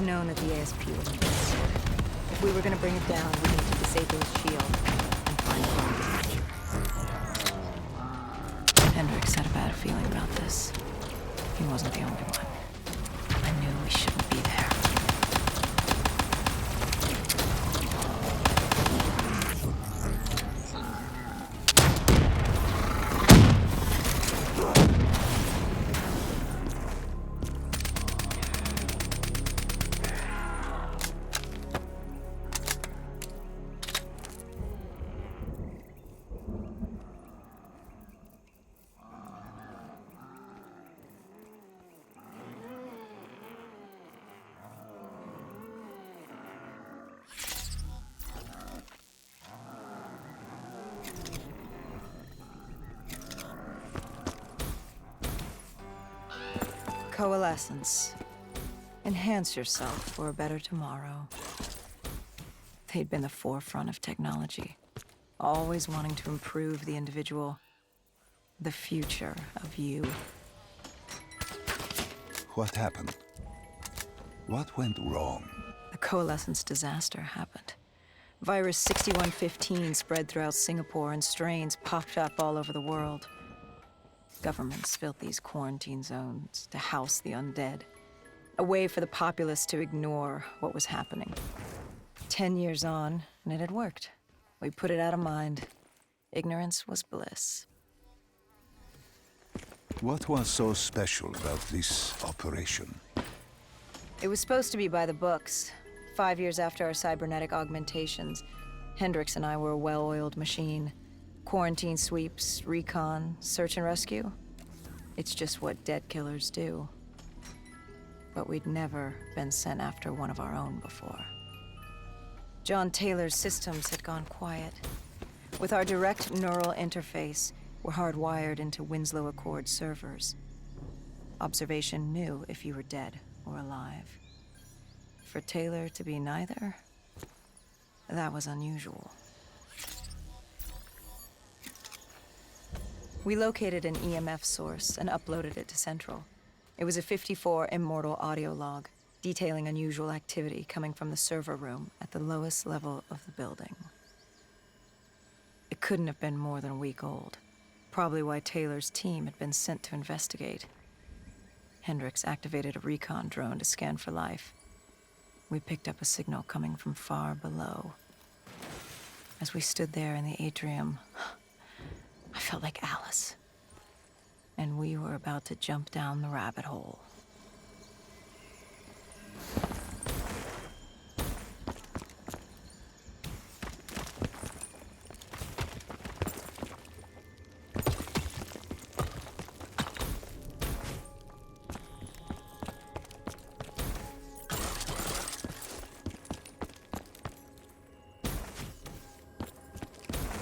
have known that the ASP was invested. If we were going to bring it down, we need to disable its shield and find Bond. Hendricks had a bad feeling about this. He wasn't the only one. I knew we shouldn't be there. Coalescence. Enhance yourself for a better tomorrow. They'd been the forefront of technology, always wanting to improve the individual, the future of you. What happened? What went wrong? The Coalescence disaster happened. Virus 6115 spread throughout Singapore and strains popped up all over the world. Governments built these quarantine zones to house the undead. A way for the populace to ignore what was happening. 10 years on, and it had worked. We put it out of mind. Ignorance was bliss. What was so special about this operation? It was supposed to be by the books. 5 years after our cybernetic augmentations, Hendricks and I were a well-oiled machine. Quarantine sweeps, recon, search and rescue. It's just what dead killers do. But we'd never been sent after one of our own before. John Taylor's systems had gone quiet. With our direct neural interface, we're hardwired into Winslow Accord servers. Observation knew if you were dead or alive. For Taylor to be neither, that was unusual. We located an EMF source and uploaded it to Central. It was a 54 immortal audio log, detailing unusual activity coming from the server room at the lowest level of the building. It couldn't have been more than a week old, probably why Taylor's team had been sent to investigate. Hendricks activated a recon drone to scan for life. We picked up a signal coming from far below. As we stood there in the atrium, I felt like Alice. And we were about to jump down the rabbit hole.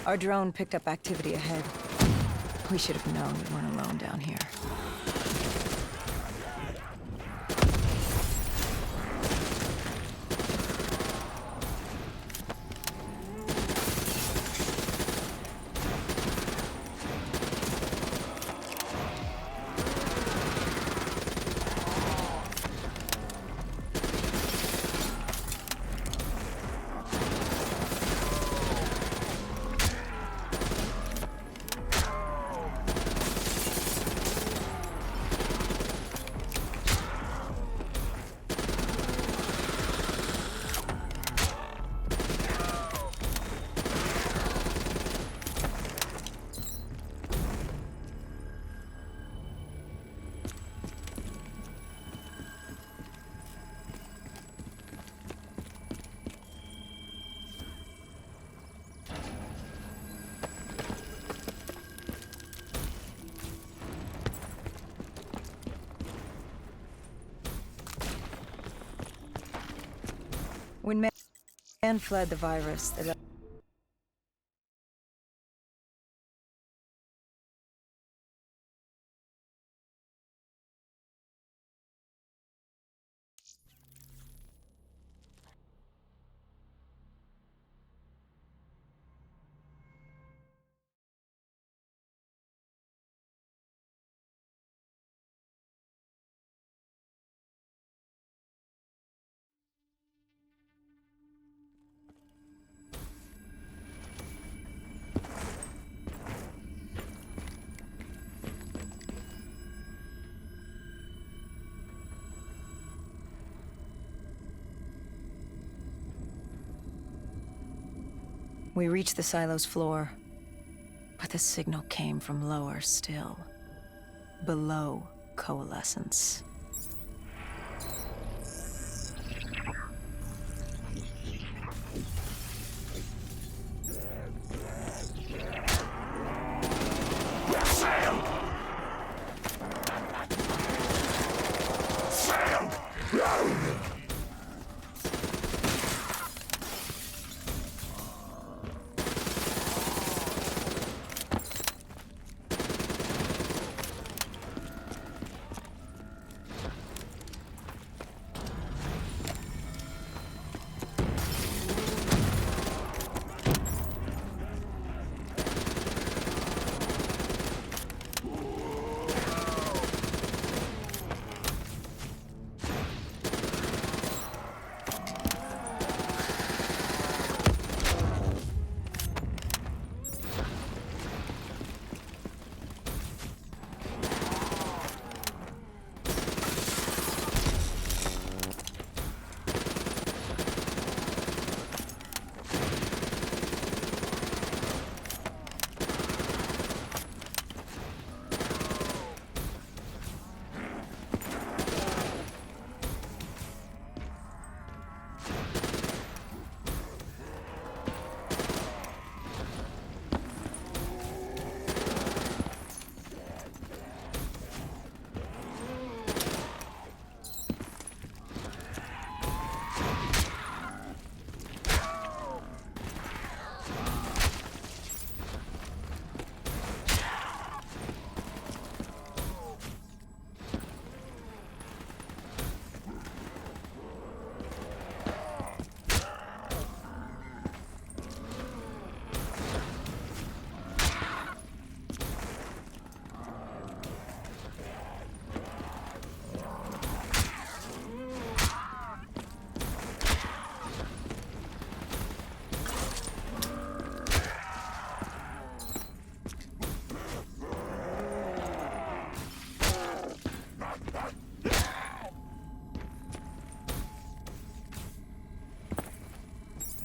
Our drone picked up activity ahead. We should have known we weren't alone down here. When man fled the virus, the We reached the silo's floor, but the signal came from lower still, below coalescence.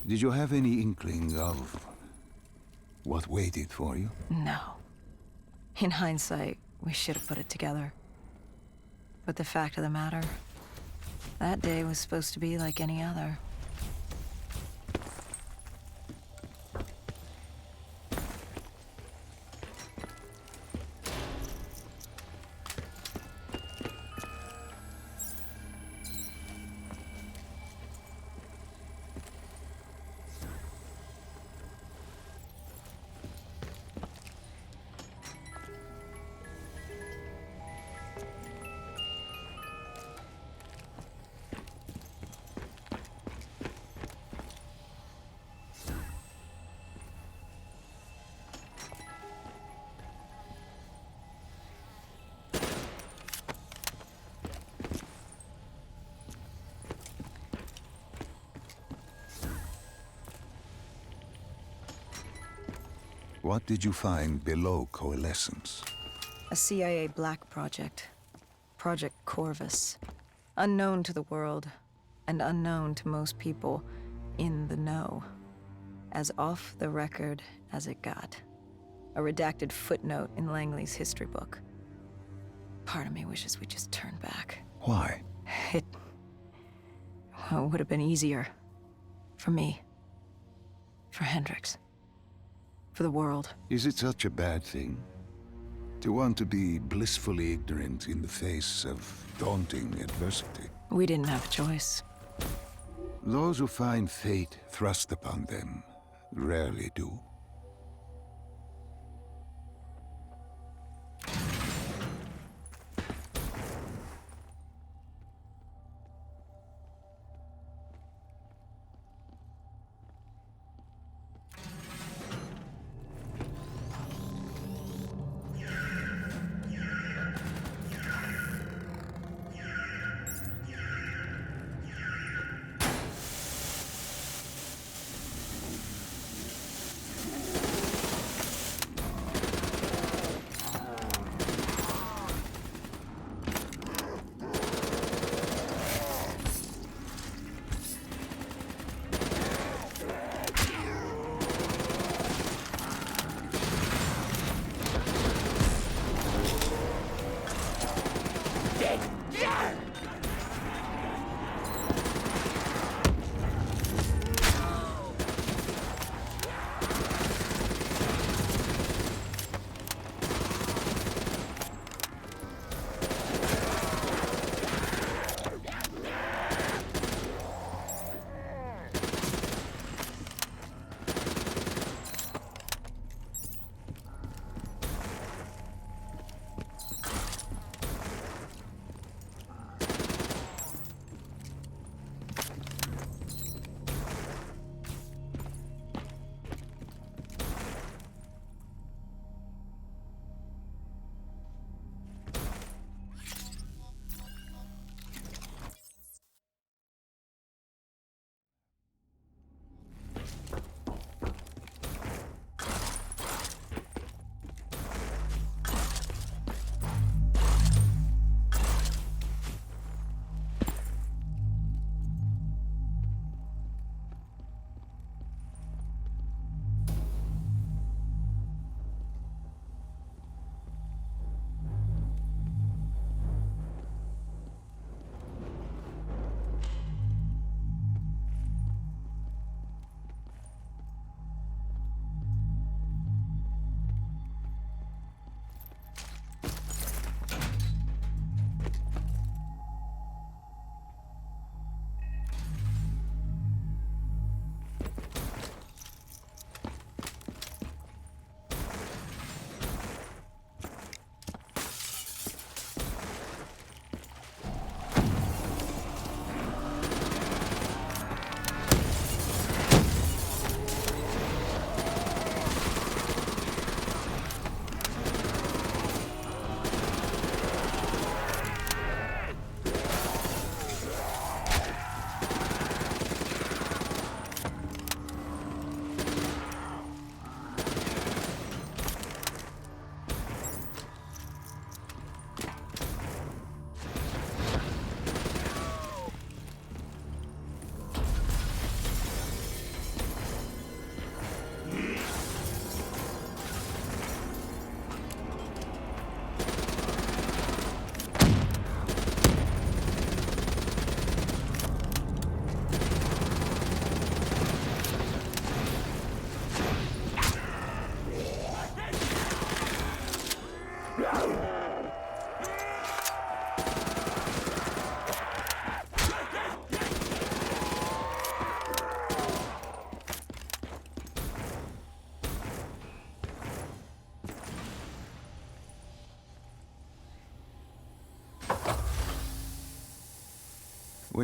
Did you have any inkling of what waited for you? No. In hindsight, we should have put it together. But the fact of the matter, that day was supposed to be like any other. What did you find below coalescence? A CIA black project. Project Corvus. Unknown to the world, and unknown to most people in the know. As off the record as it got. A redacted footnote in Langley's history book. Part of me wishes we just turned back. Why? It would have been easier. For me. For Hendricks. For the world. Is it such a bad thing? To want to be blissfully ignorant in the face of daunting adversity? We didn't have a choice. Those who find fate thrust upon them rarely do.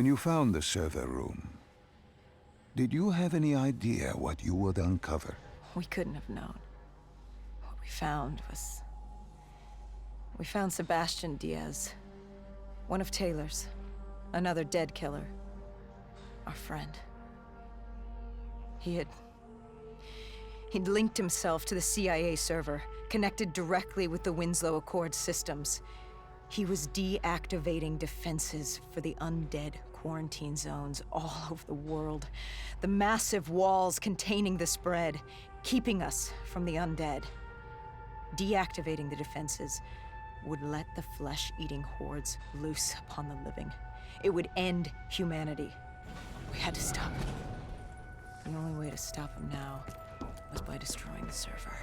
When you found the server room, did you have any idea what you would uncover? We couldn't have known. What we found was... We found Sebastian Diaz. One of Taylor's. Another dead killer. Our friend. He'd linked himself to the CIA server, connected directly with the Winslow Accord systems. He was deactivating defenses for the undead quarantine zones all over the world. The massive walls containing the spread, keeping us from the undead. Deactivating the defenses would let the flesh-eating hordes loose upon the living. It would end humanity. We had to stop him. The only way to stop him now was by destroying the server.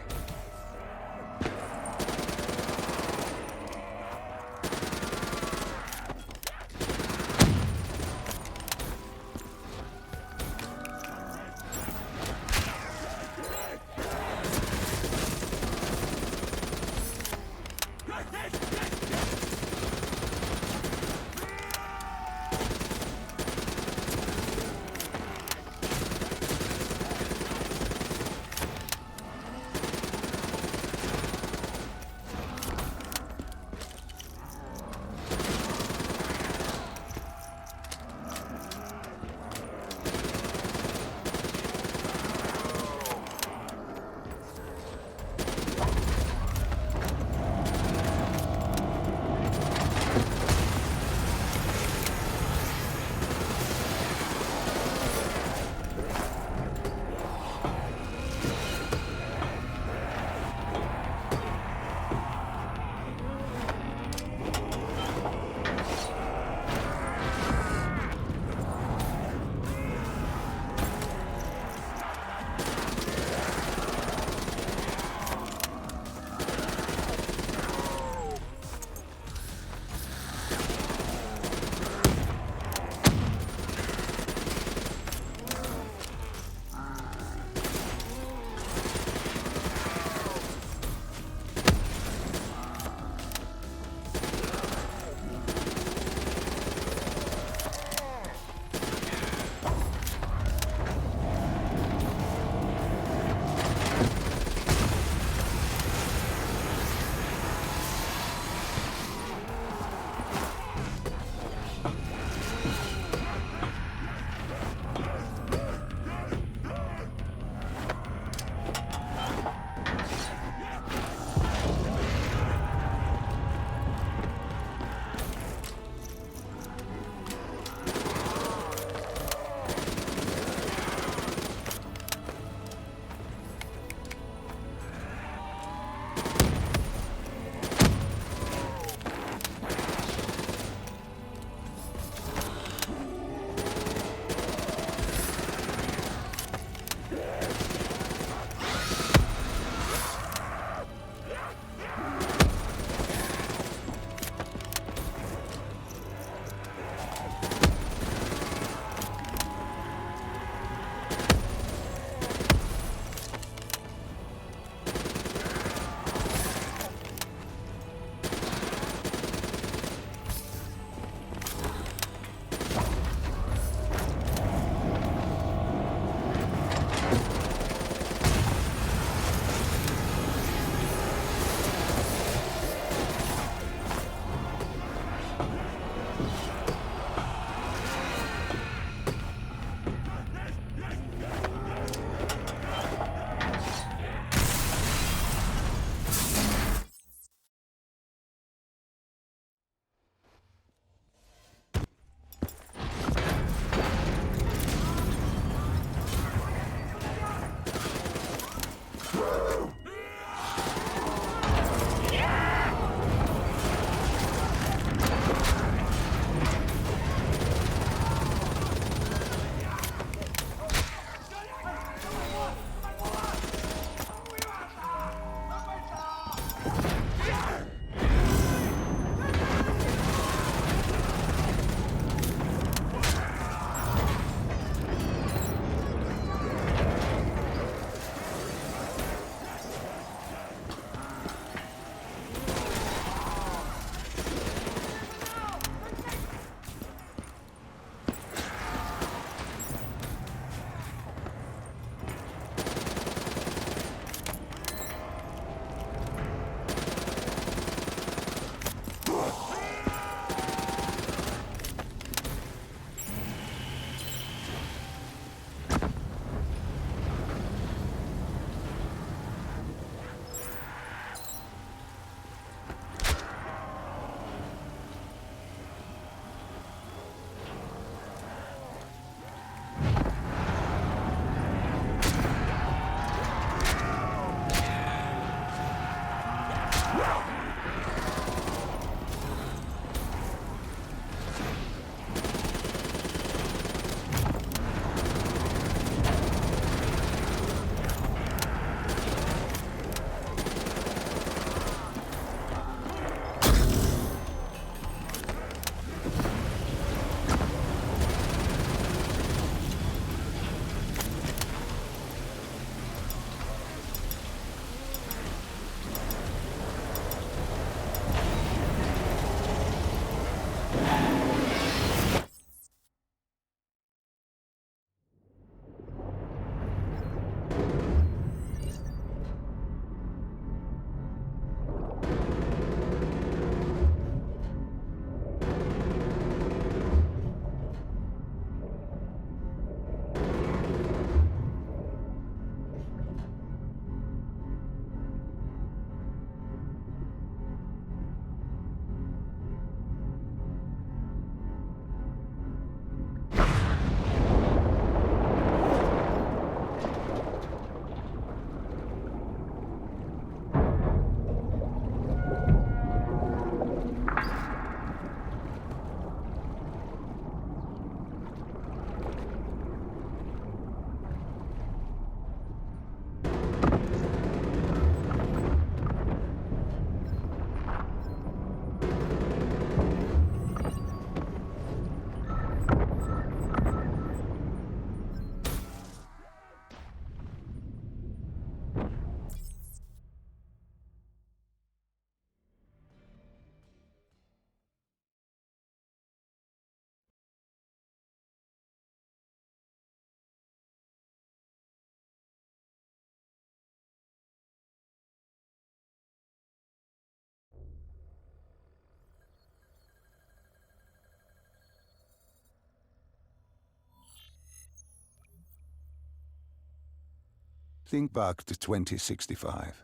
Think back to 2065.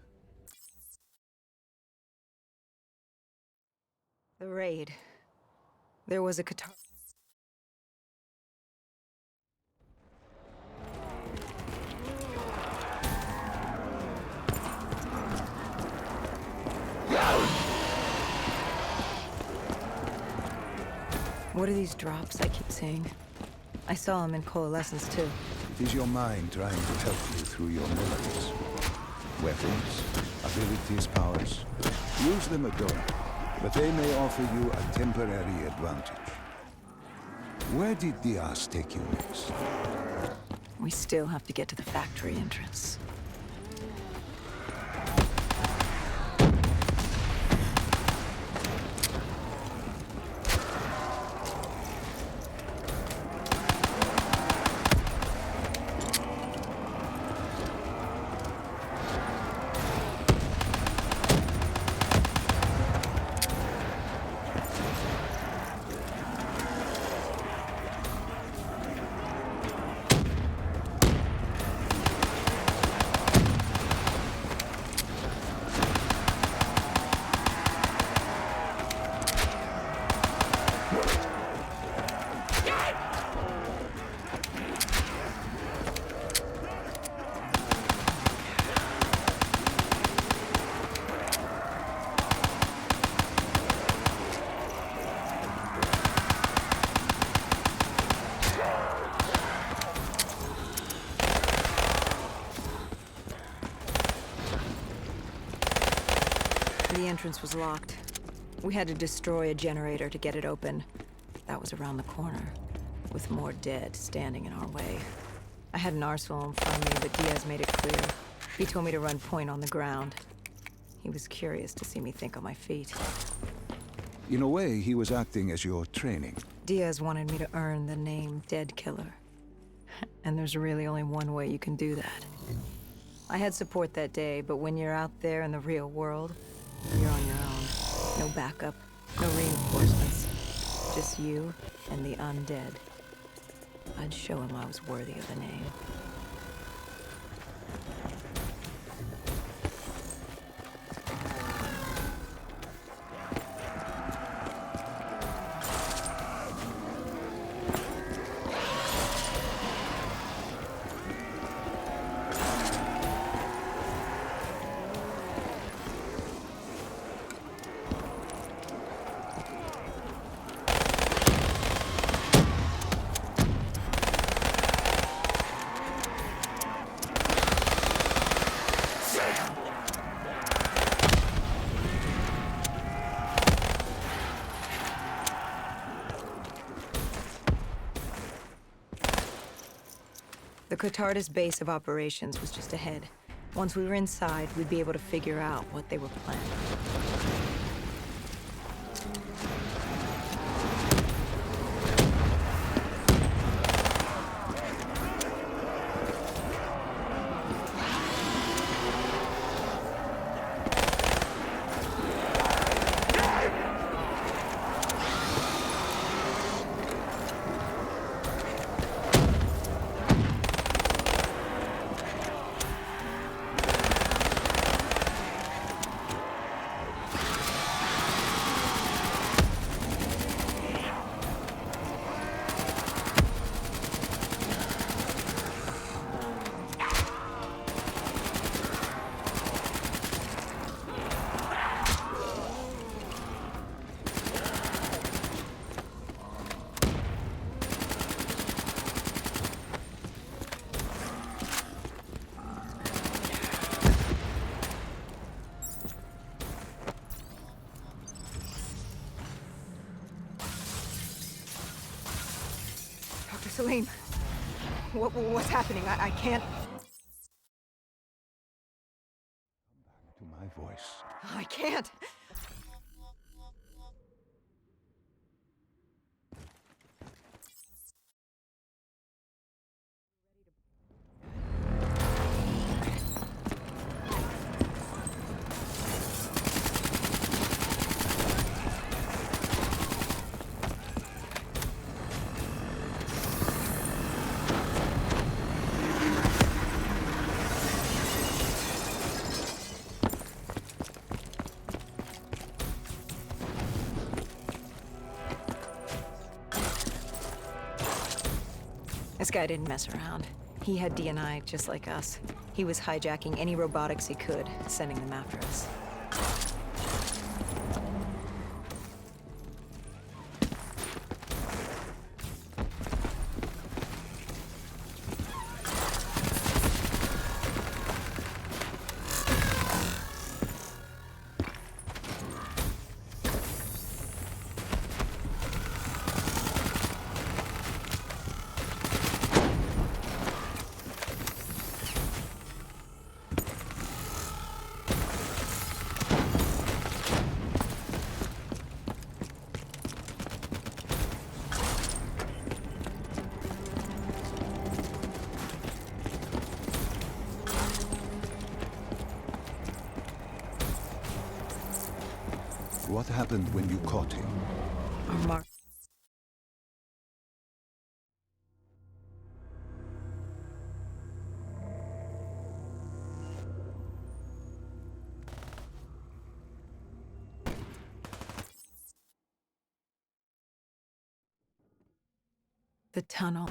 The raid. There was a guitar. What are these drops I keep seeing? I saw them in Coalescence too. It is your mind trying to help you through your memories. Weapons, abilities, powers. Use them at all, but they may offer you a temporary advantage. Where did Diaz take you next? We still have to get to the factory entrance. The entrance was locked. We had to destroy a generator to get it open. That was around the corner, with more dead standing in our way. I had an arsenal in front of me, but Diaz made it clear. He told me to run point on the ground. He was curious to see me think on my feet. In a way, he was acting as your training. Diaz wanted me to earn the name Dead Killer. And there's really only one way you can do that. I had support that day, but when you're out there in the real world, you're on your own. No backup, no reinforcements. Just you and the undead. I'd show him I was worthy of the name. The Catardus base of operations was just ahead. Once we were inside, we'd be able to figure out what they were planning. What's happening? I can't... To my voice. I can't. This guy didn't mess around. He had D&I just like us. He was hijacking any robotics he could, sending them after us. What happened when you caught him? Our mark. The tunnel.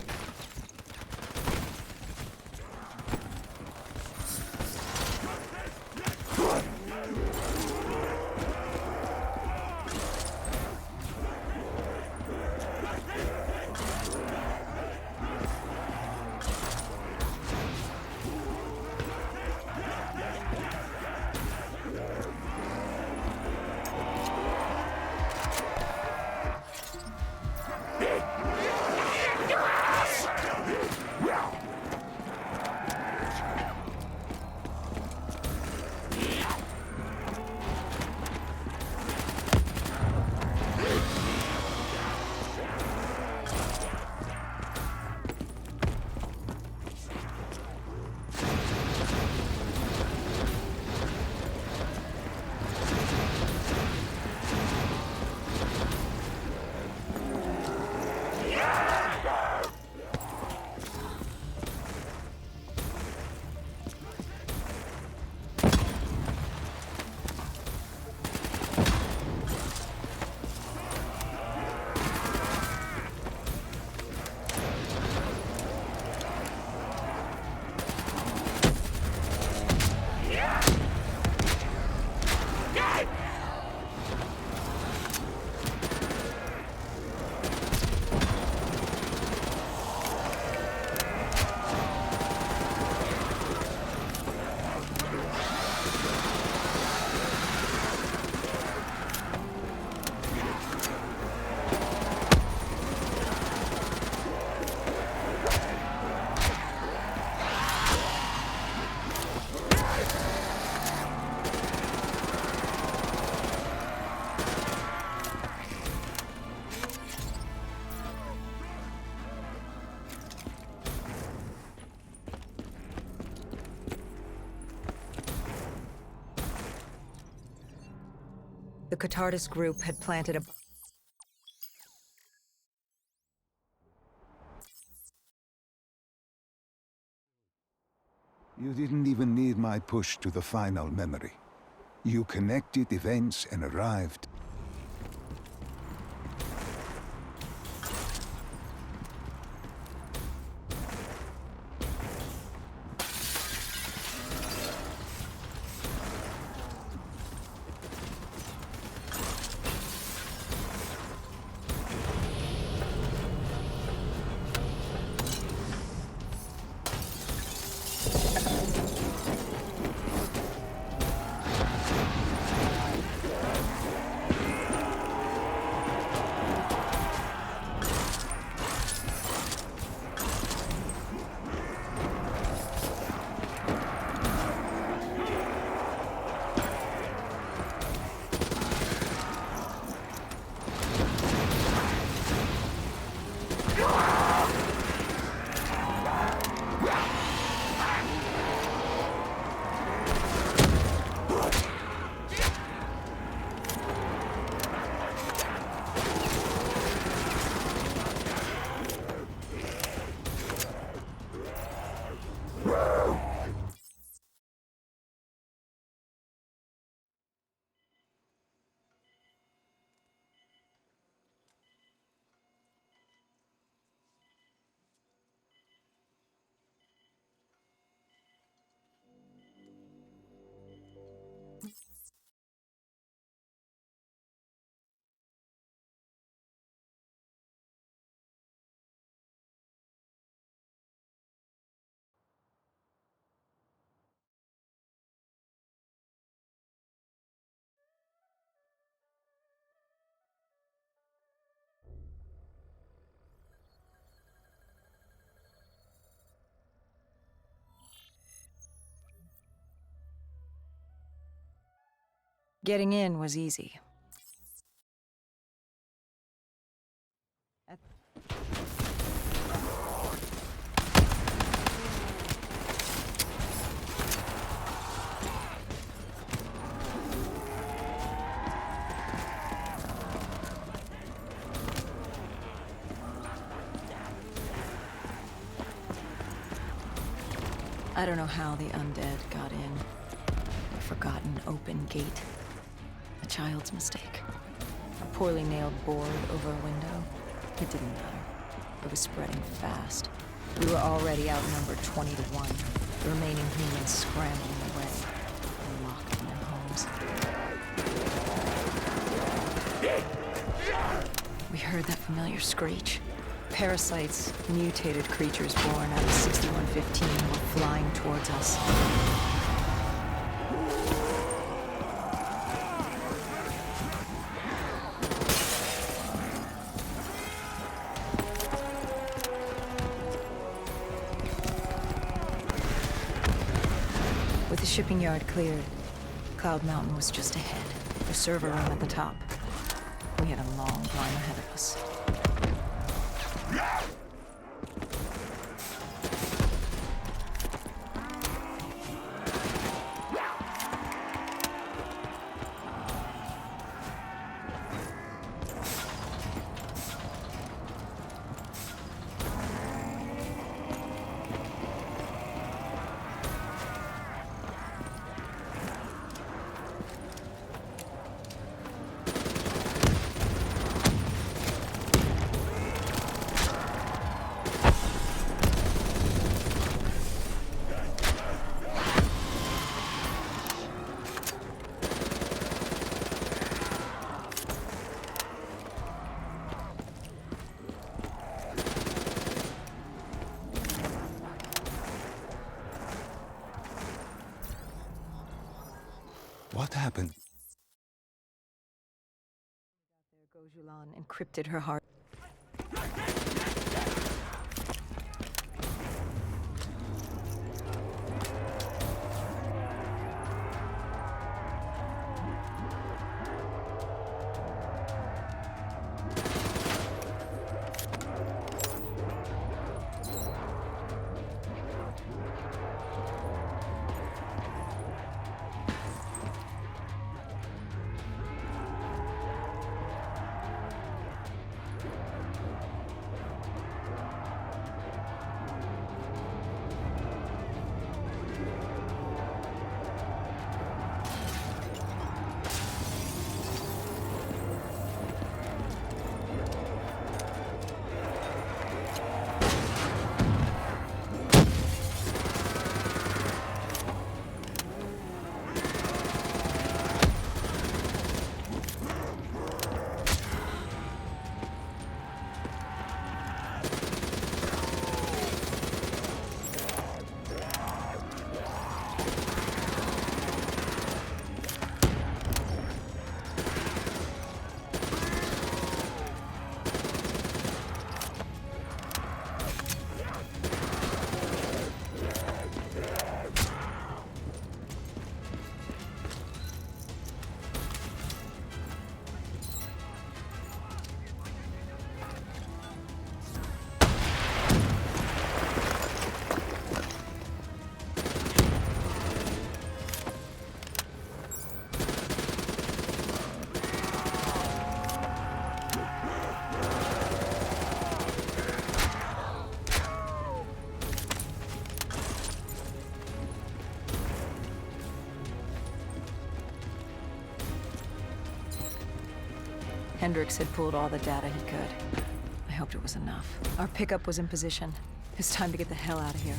The Catardus group had planted a... You didn't even need my push to the final memory. You connected events and arrived. Getting in was easy. I don't know how the undead got in. A forgotten open gate. A child's mistake. A poorly nailed board over a window. It didn't matter. It was spreading fast. We were already outnumbered 20 to 1. The remaining humans scrambling away. Locked in their homes. We heard that familiar screech. Parasites, mutated creatures born out of 6115, were flying towards us. With the shipping yard cleared, Cloud Mountain was just ahead, the server room at the top. We had a long climb ahead of us. What happened? There Gojulan encrypted her heart. Hendricks had pulled all the data he could. I hoped it was enough. Our pickup was in position. It's time to get the hell out of here.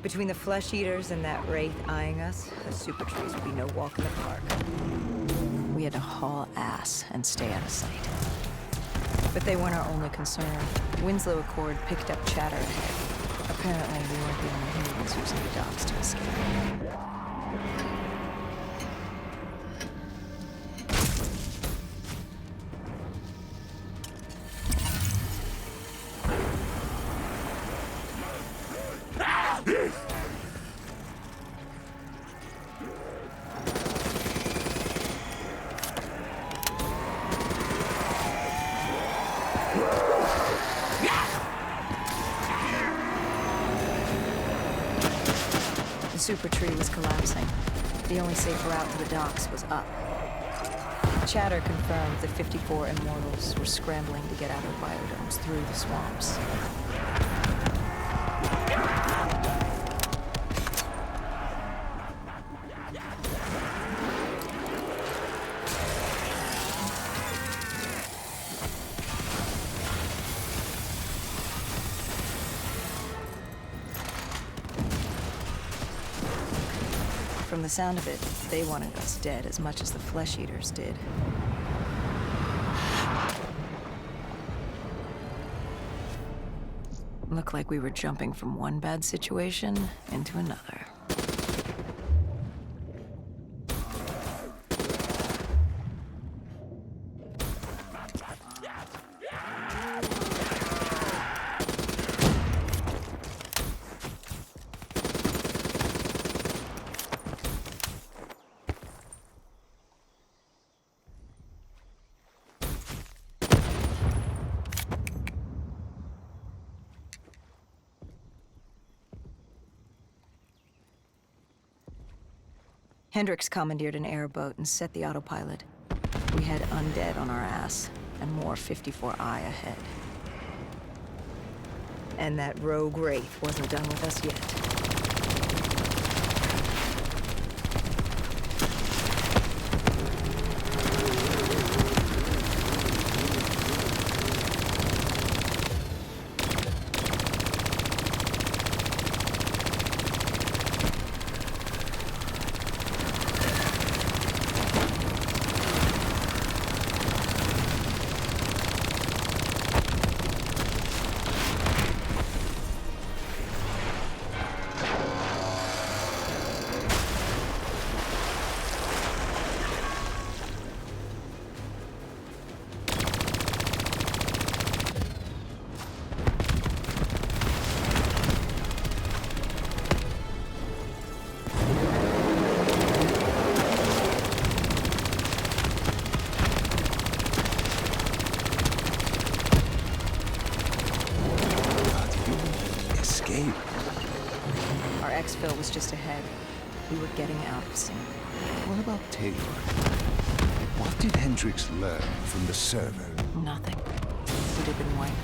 Between the flesh eaters and that wraith eyeing us, the super trees would be no walk in the park. We had to haul ass and stay out of sight. But they weren't our only concern. Winslow Accord picked up chatter ahead. Apparently, we weren't the only humans using the docks to escape. The super tree was collapsing. The only safe route to the docks was up. Chatter confirmed the 54 immortals were scrambling to get out of biodomes through the swamps. From the sound of it, they wanted us dead as much as the flesh eaters did. Looked like we were jumping from one bad situation into another. Hendricks commandeered an airboat and set the autopilot. We had undead on our ass, and more 54I ahead. And that rogue wraith wasn't done with us yet. Our exfil was just ahead. We were getting out of sync. What about Taylor? What did Hendricks learn from the server? Nothing. We'd have been wiped.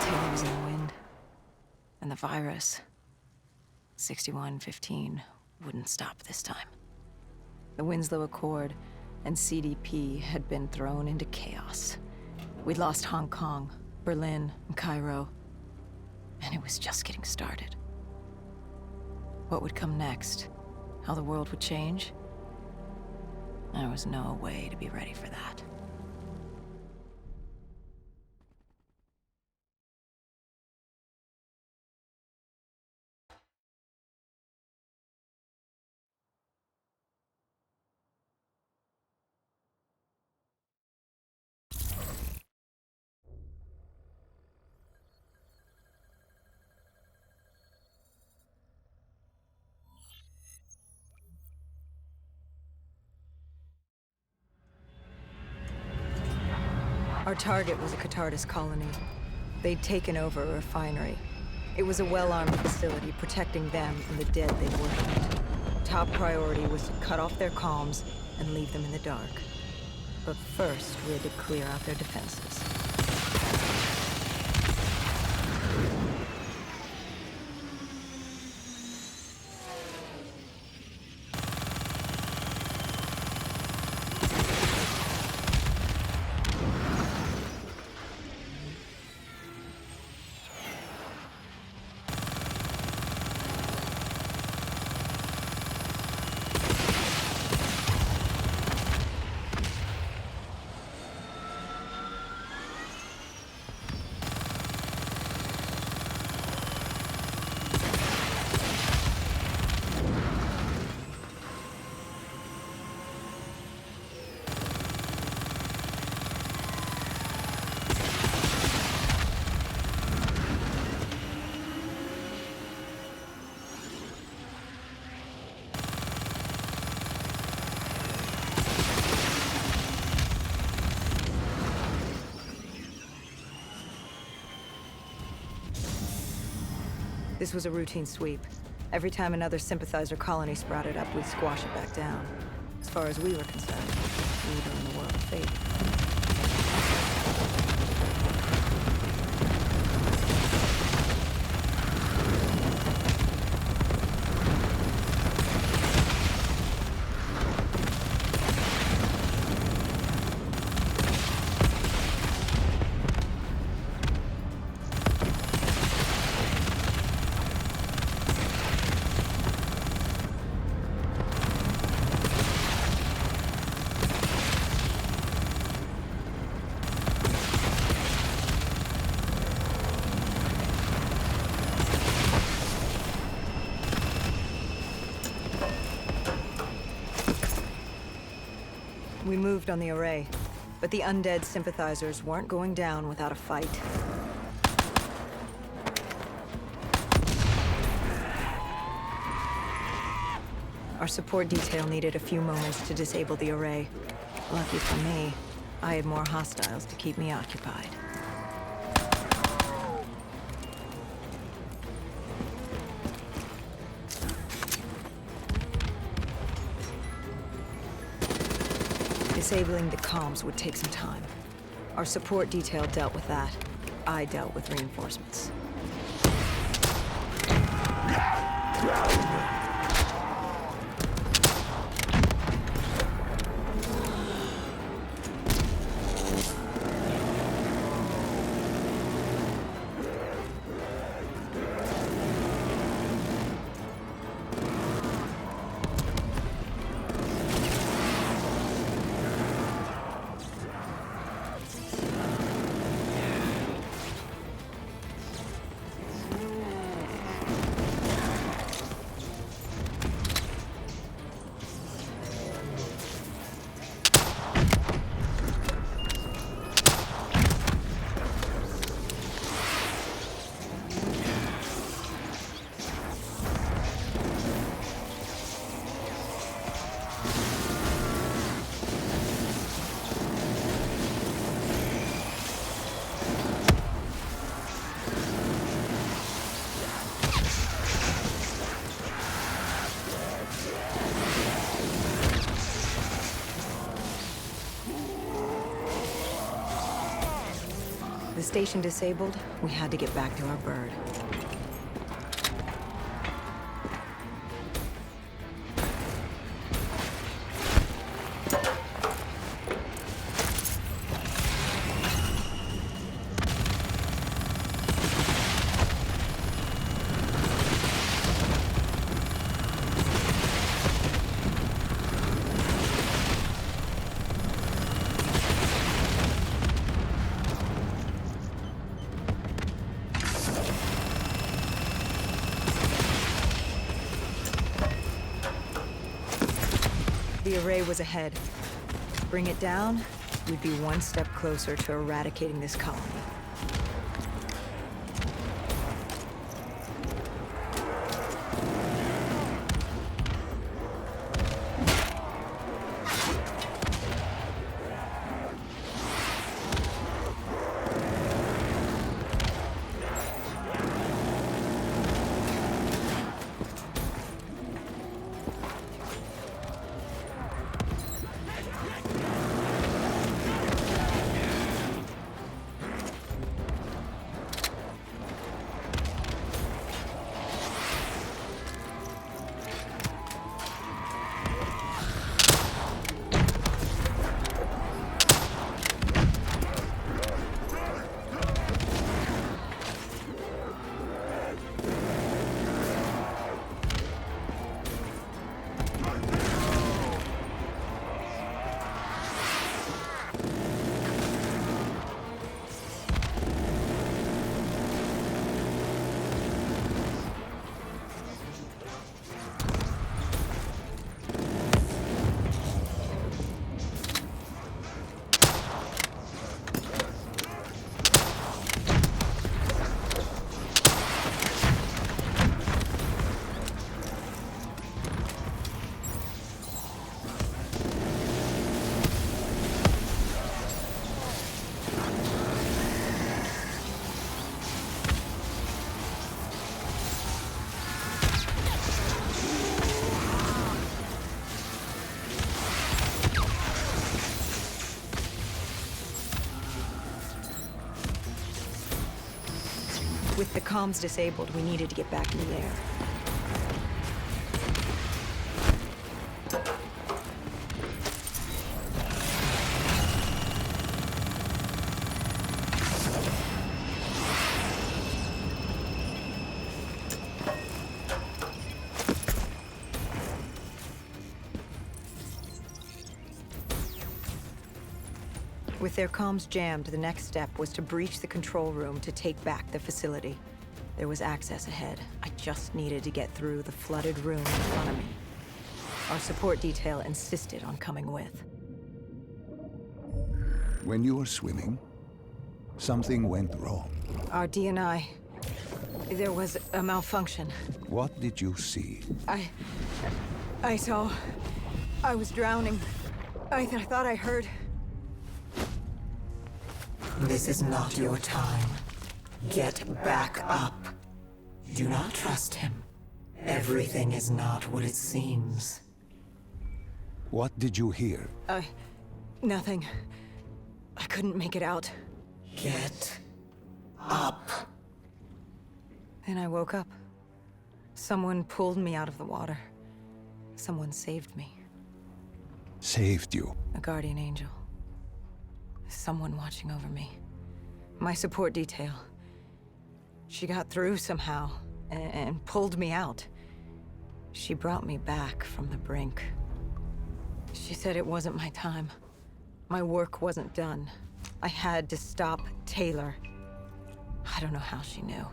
Taylor was in the wind. And the virus, 6115, wouldn't stop this time. The Winslow Accord and CDP had been thrown into chaos. We'd lost Hong Kong, Berlin, and Cairo, and it was just getting started. What would come next? How the world would change? There was no way to be ready for that. Our target was a Catardus colony. They'd taken over a refinery. It was a well-armed facility protecting them from the dead they worshipped. Top priority was to cut off their comms and leave them in the dark. But first, we had to clear out their defenses. This was a routine sweep. Every time another sympathizer colony sprouted up, we'd squash it back down. As far as we were concerned, we were in the world of fate. We moved on the array, but the undead sympathizers weren't going down without a fight. Our support detail needed a few moments to disable the array. Lucky for me, I had more hostiles to keep me occupied. Disabling the comms would take some time. Our support detail dealt with that. I dealt with reinforcements. The station disabled, we had to get back to our bird. The array was ahead. Bring it down, we'd be one step closer to eradicating this colony. With the comms disabled, we needed to get back in the air. With their comms jammed, the next step was to breach the control room to take back the facility. There was access ahead. I just needed to get through the flooded room in front of me. Our support detail insisted on coming with. When you were swimming, something went wrong. Our D&I... There was a malfunction. What did you see? I saw... I was drowning. I thought I heard... This is not your time. Get back up. Do not trust him. Everything is not what it seems. What did you hear? Nothing. I couldn't make it out. Get up. Then I woke up. Someone pulled me out of the water. Someone saved me. Saved you? A guardian angel. Someone watching over me. My support detail. She got through somehow, and pulled me out. She brought me back from the brink. She said it wasn't my time. My work wasn't done. I had to stop Taylor. I don't know how she knew.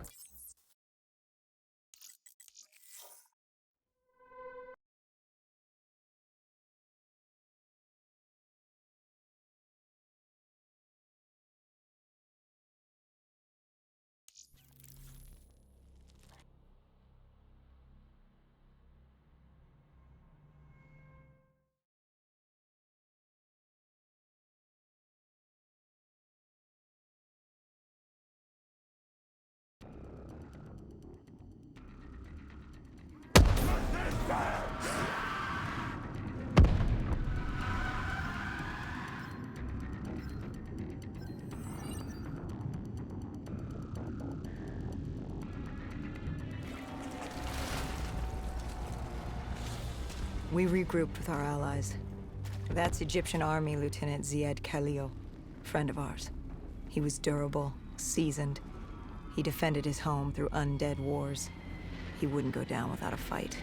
We regrouped with our allies. That's Egyptian Army Lieutenant Ziad Khalil, friend of ours. He was durable, seasoned. He defended his home through undead wars. He wouldn't go down without a fight.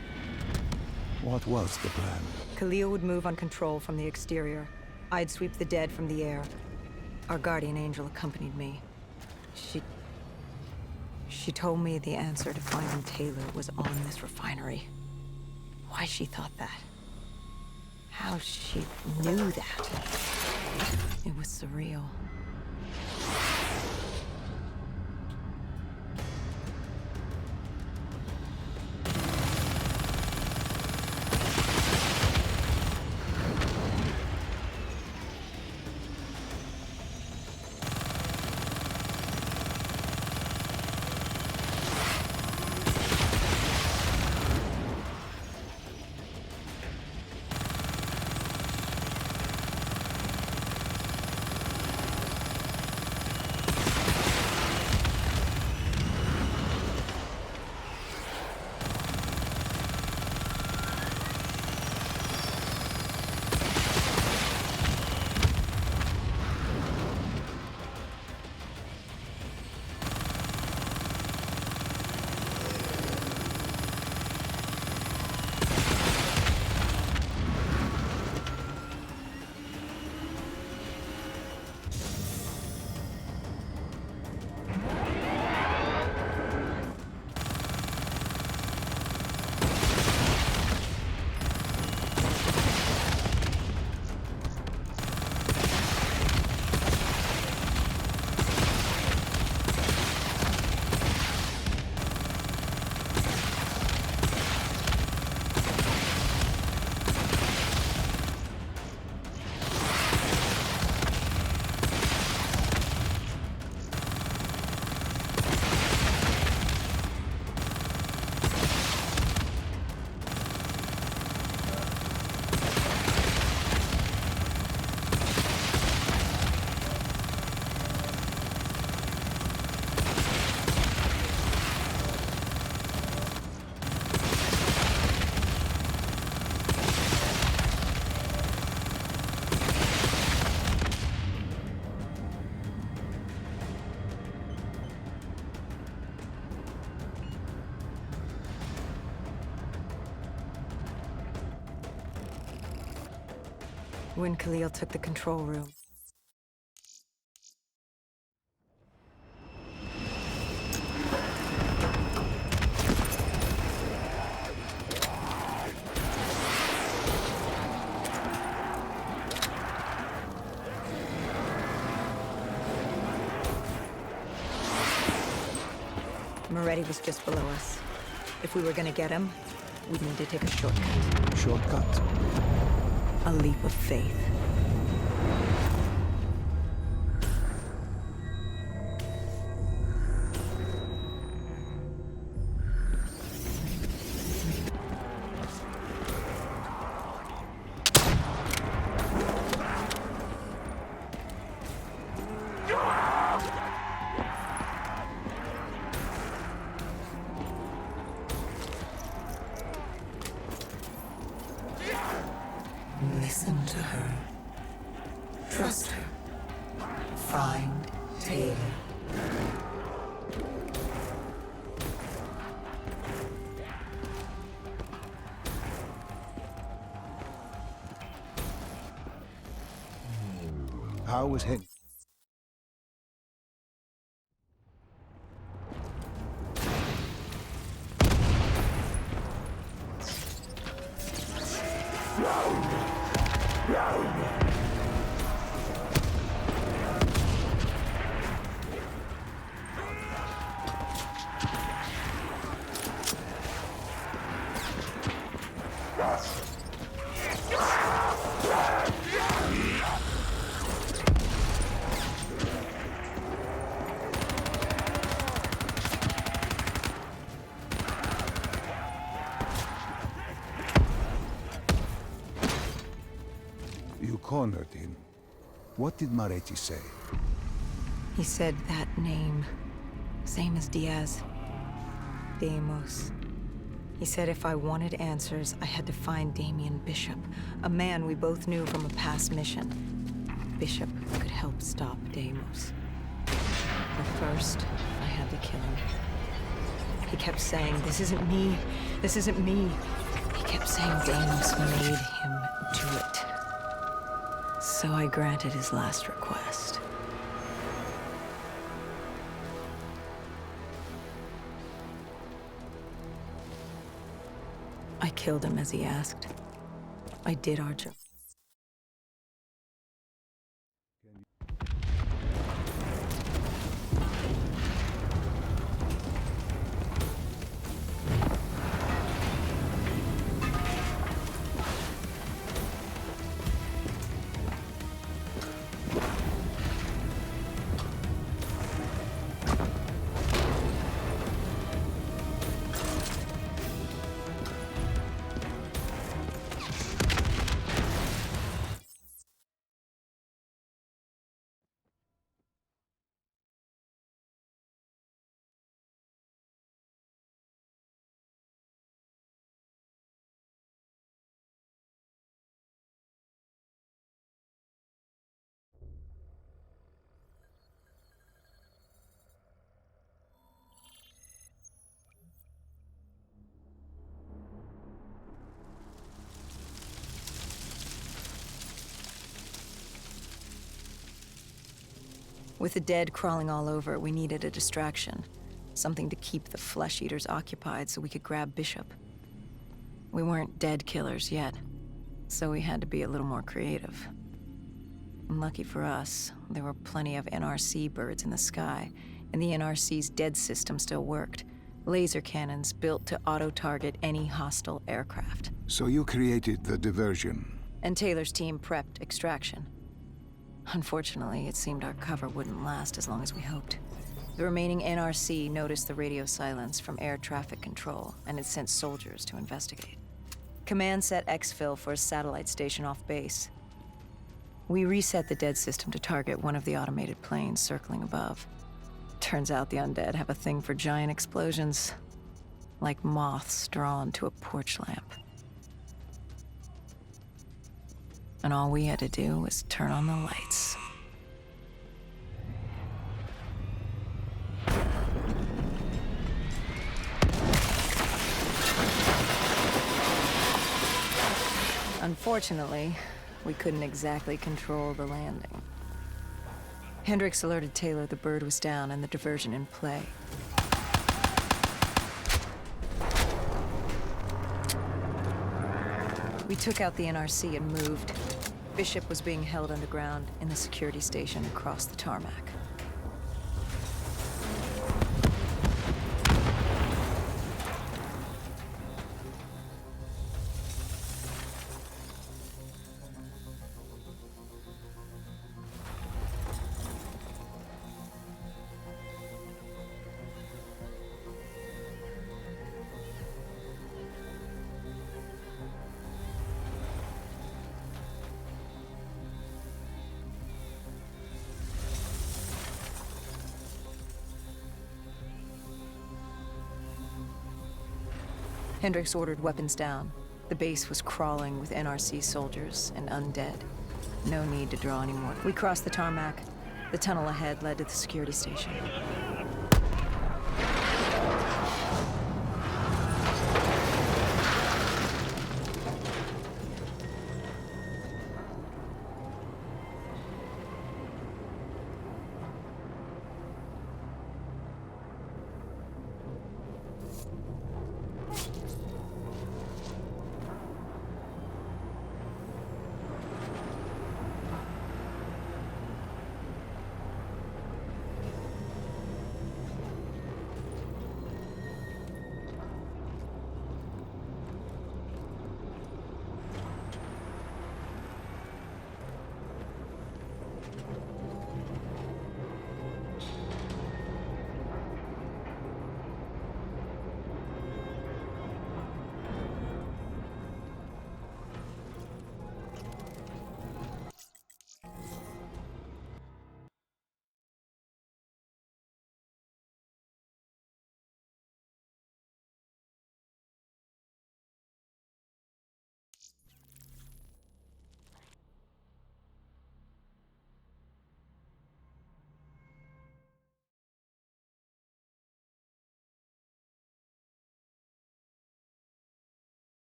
What was the plan? Khalil would move on control from the exterior. I'd sweep the dead from the air. Our guardian angel accompanied me. She told me the answer to finding Taylor was on this refinery. Why she thought that. How she knew that. It was surreal. when Khalil took the control room. Moretti was just below us. If we were gonna get him, we'd need to take a shortcut. Shortcut? A leap of faith. Listen to her. Trust her. Find Taylor. How was Hen? You cornered him. What did Moretti say? He said that name, same as Diaz. Deimos. He said if I wanted answers, I had to find Damien Bishop, a man we both knew from a past mission. Bishop could help stop Deimos. But first, I had to kill him. He kept saying, "This isn't me. This isn't me." He kept saying Deimos made him do it. So I granted his last request. I killed him as he asked. I did our job. With the dead crawling all over, we needed a distraction. Something to keep the flesh eaters occupied so we could grab Bishop. We weren't dead killers yet, so we had to be a little more creative. And lucky for us, there were plenty of NRC birds in the sky, and the NRC's dead system still worked. Laser cannons built to auto-target any hostile aircraft. So you created the diversion. And Taylor's team prepped extraction. Unfortunately, it seemed our cover wouldn't last as long as we hoped. The remaining NRC noticed the radio silence from air traffic control, and it sent soldiers to investigate. Command set exfil for a satellite station off base. We reset the dead system to target one of the automated planes circling above. Turns out the undead have a thing for giant explosions, like moths drawn to a porch lamp. And all we had to do was turn on the lights. Unfortunately, we couldn't exactly control the landing. Hendricks alerted Taylor the bird was down and the diversion in play. We took out the NRC and moved. Bishop was being held underground in the security station across the tarmac. Hendricks ordered weapons down. The base was crawling with NRC soldiers and undead. No need to draw anymore. We crossed the tarmac. The tunnel ahead led to the security station.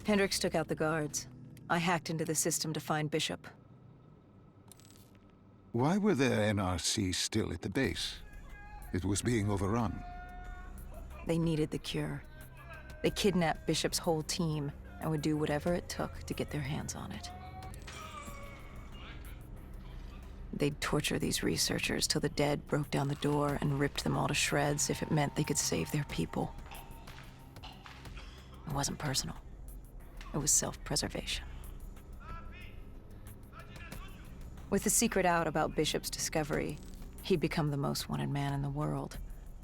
Hendricks took out the guards. I hacked into the system to find Bishop. Why were the NRC still at the base? It was being overrun. They needed the cure. They kidnapped Bishop's whole team and would do whatever it took to get their hands on it. They'd torture these researchers till the dead broke down the door and ripped them all to shreds if it meant they could save their people. It wasn't personal. It was self-preservation. With the secret out about Bishop's discovery, he'd become the most wanted man in the world.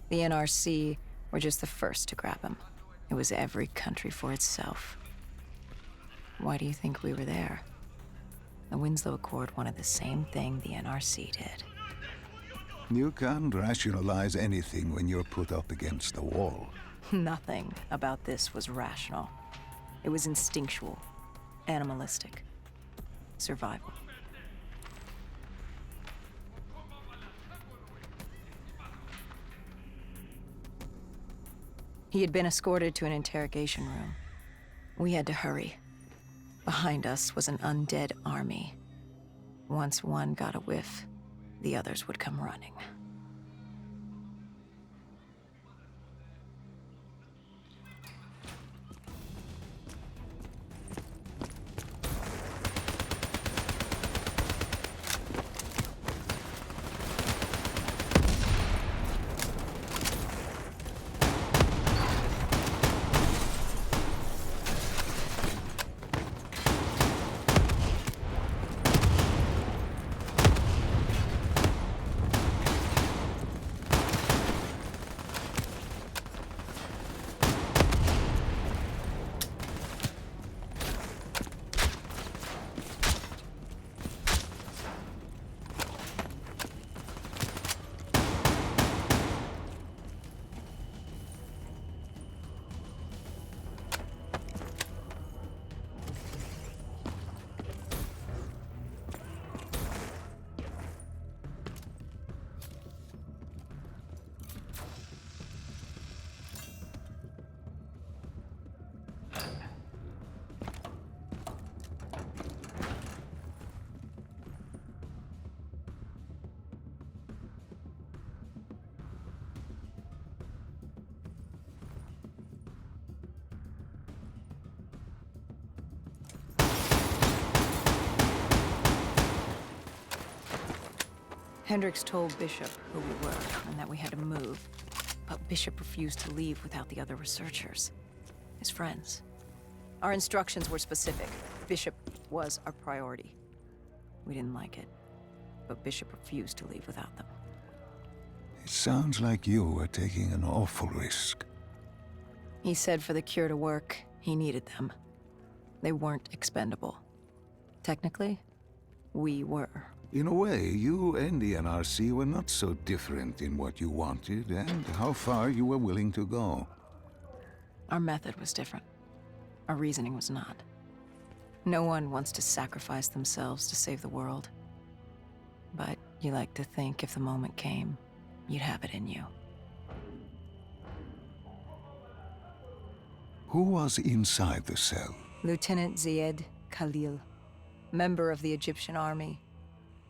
The NRC were just the first to grab him. It was every country for itself. Why do you think we were there? The Winslow Accord wanted the same thing the NRC did. You can't rationalize anything when you're put up against the wall. Nothing about this was rational. It was instinctual, animalistic, survival. He had been escorted to an interrogation room. We had to hurry. Behind us was an undead army. Once one got a whiff, the others would come running. Hendricks told Bishop who we were and that we had to move, but Bishop refused to leave without the other researchers, his friends. Our instructions were specific. Bishop was our priority. We didn't like it, but Bishop refused to leave without them. It sounds like you were taking an awful risk. He said for the cure to work, he needed them. They weren't expendable. Technically, we were. In a way, you and the NRC were not so different in what you wanted and how far you were willing to go. Our method was different. Our reasoning was not. No one wants to sacrifice themselves to save the world. But you like to think if the moment came, you'd have it in you. Who was inside the cell? Lieutenant Zayed Khalil, member of the Egyptian army.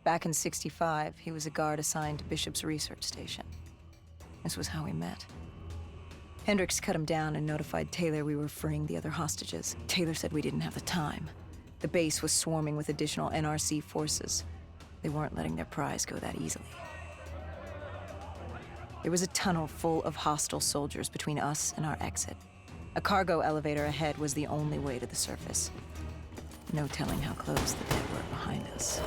Back in '65, he was a guard assigned to Bishop's research station. This was how we met. Hendricks cut him down and notified Taylor we were freeing the other hostages. Taylor said we didn't have the time. The base was swarming with additional NRC forces. They weren't letting their prize go that easily. There was a tunnel full of hostile soldiers between us and our exit. A cargo elevator ahead was the only way to the surface. No telling how close the dead were behind us.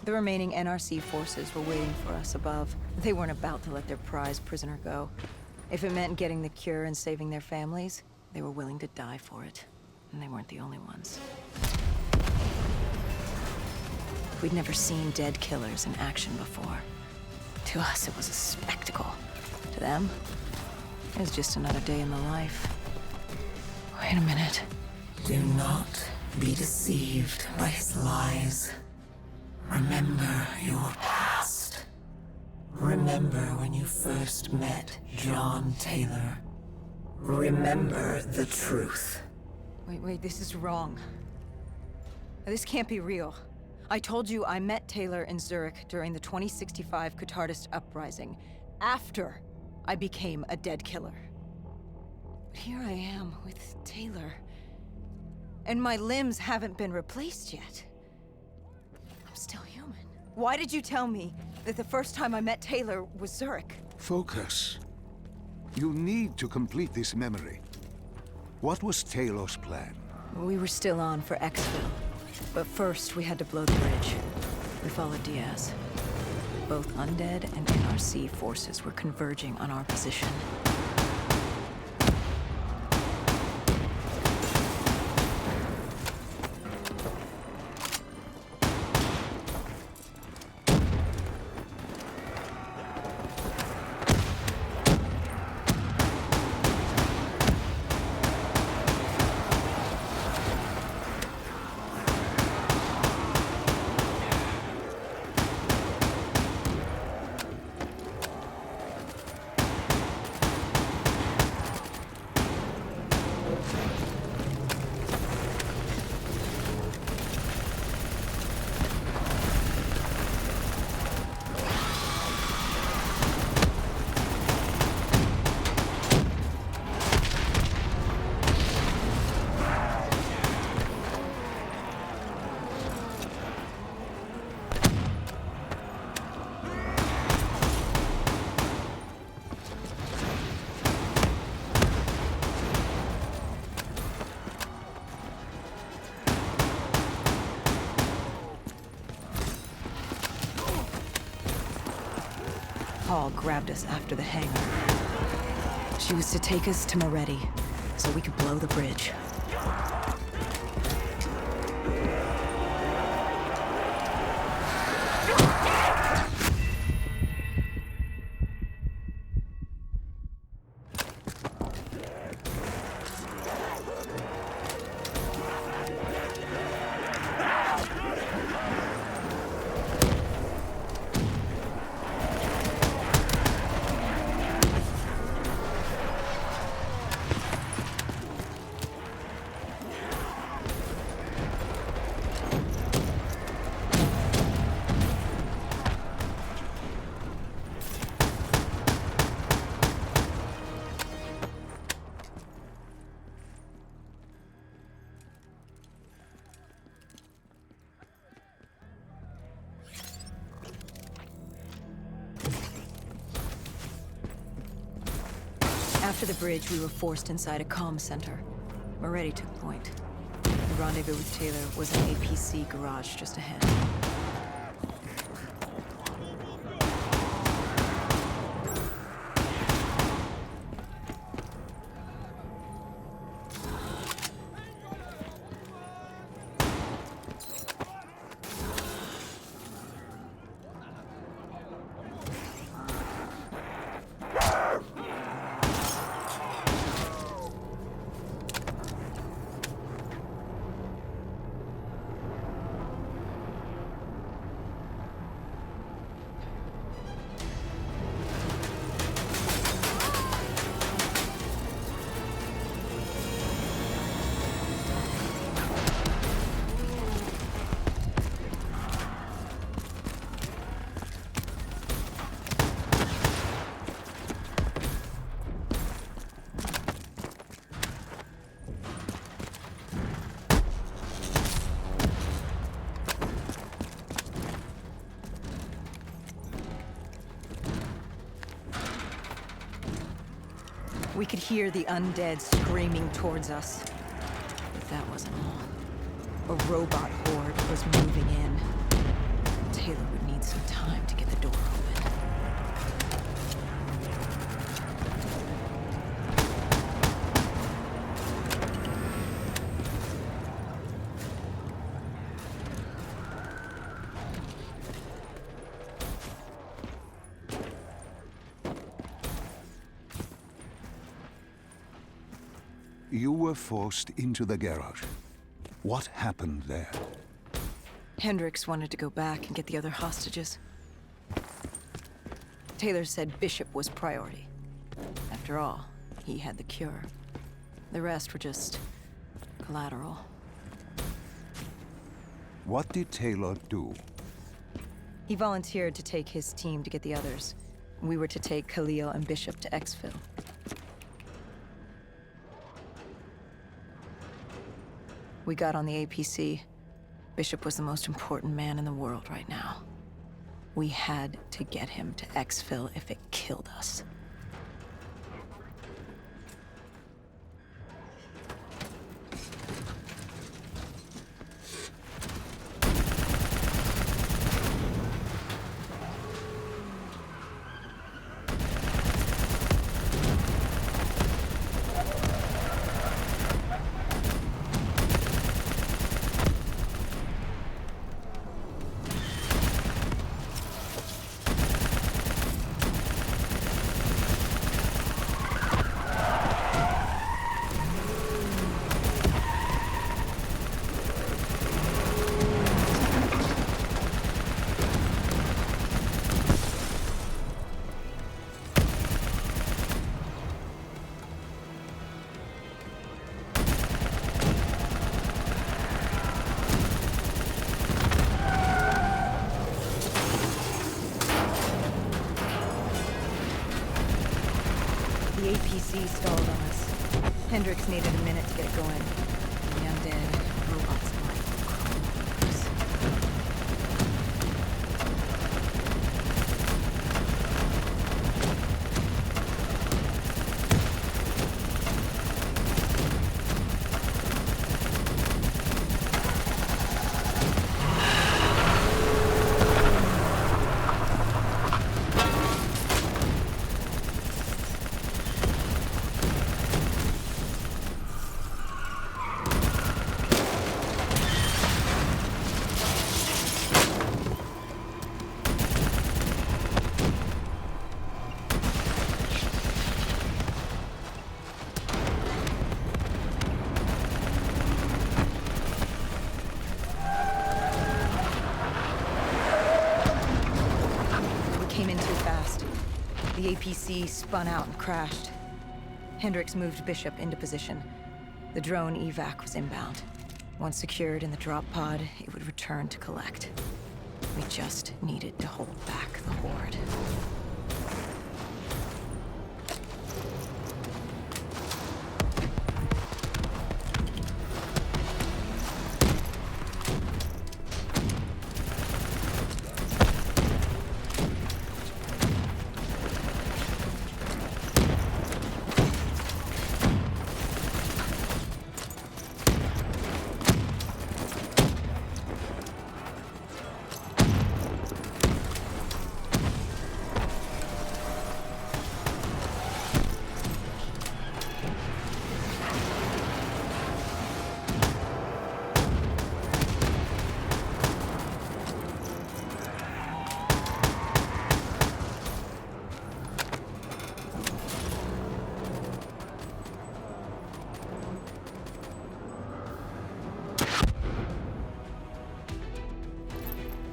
The remaining NRC forces were waiting for us above. They weren't about to let their prize prisoner go. If it meant getting the cure and saving their families, they were willing to die for it. And they weren't the only ones. We'd never seen dead killers in action before. To us, it was a spectacle. To them, it was just another day in the life. Wait a minute. Do not be deceived by his lies. Remember your past. Remember when you first met John Taylor. Remember the truth. Wait, this is wrong. This can't be real. I told you I met Taylor in Zurich during the 2065 Qatarist uprising, after I became a dead killer. But here I am with Taylor, and my limbs haven't been replaced yet. I'm still human. Why did you tell me that the first time I met Taylor was Zurich? Focus. You need to complete this memory. What was Taylor's plan? We were still on for Xville, but first we had to blow the bridge. We followed Diaz. Both undead and NRC forces were converging on our position. Hall grabbed us after the hangar. She was to take us to Moretti, so we could blow the bridge. After the bridge, we were forced inside a comm center. Moretti took point. The rendezvous with Taylor was an APC garage just ahead. We could hear the undead screaming towards us. But that wasn't all. A robot horde was moving in. Taylor would need some time to get the door open. You were forced into the garage. What happened there? Hendricks wanted to go back and get the other hostages. Taylor said Bishop was priority. After all, he had the cure. The rest were just collateral. What did Taylor do? He volunteered to take his team to get the others. We were to take Khalil and Bishop to exfil. We got on the APC. Bishop was the most important man in the world right now. We had to get him to exfil if it killed us. The APC stalled on us. Hendricks needed a minute to get it going. The undead robots might crawl over us. The APC spun out and crashed. Hendricks moved Bishop into position. The drone evac was inbound. Once secured in the drop pod, it would return to collect. We just needed to hold back the Horde.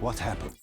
What happened?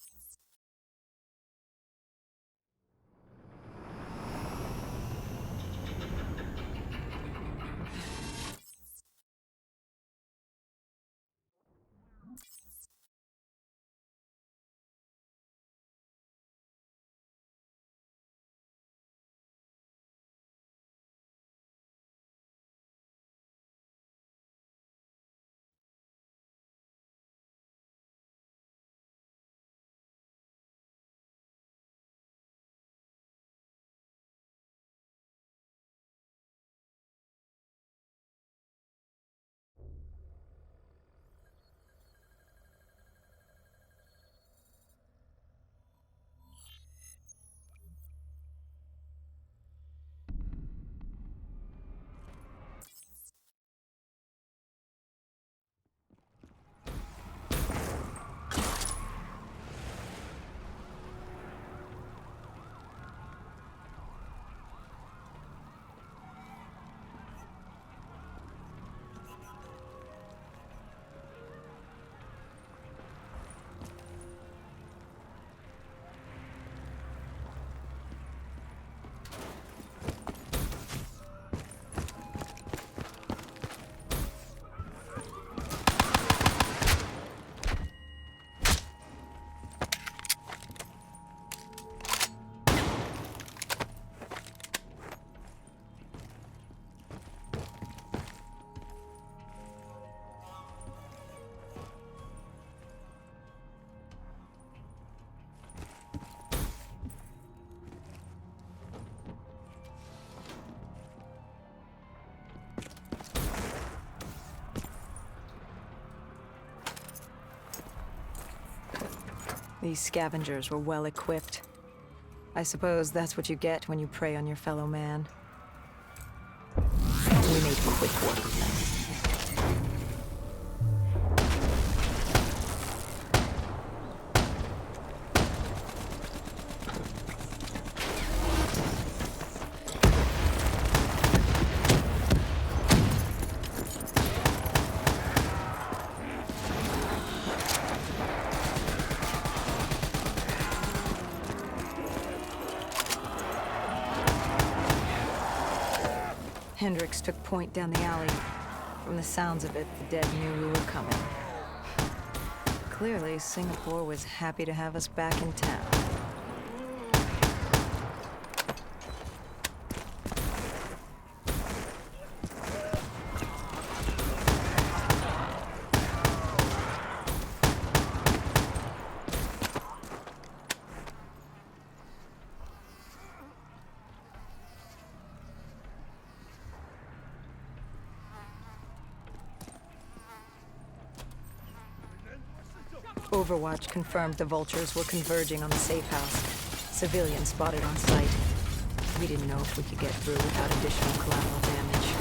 These scavengers were well equipped. I suppose that's what you get when you prey on your fellow man. We made quick work of them. Hendricks took point down the alley. From the sounds of it, the dead knew we were coming. Clearly, Singapore was happy to have us back in town. Overwatch confirmed the vultures were converging on the safe house. Civilians spotted on site. We didn't know if we could get through without additional collateral damage.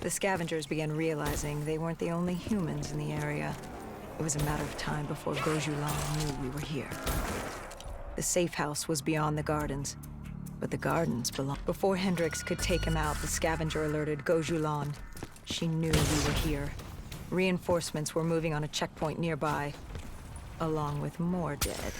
The scavengers began realizing they weren't the only humans in the area. It was a matter of time before Gojulan knew we were here. The safe house was beyond the gardens, but the gardens belonged. Before Hendricks could take him out, the scavenger alerted Gojulan. She knew we were here. Reinforcements were moving on a checkpoint nearby, along with more dead.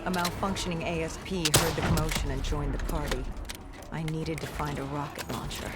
A malfunctioning ASP heard the commotion and joined the party. I needed to find a rocket launcher.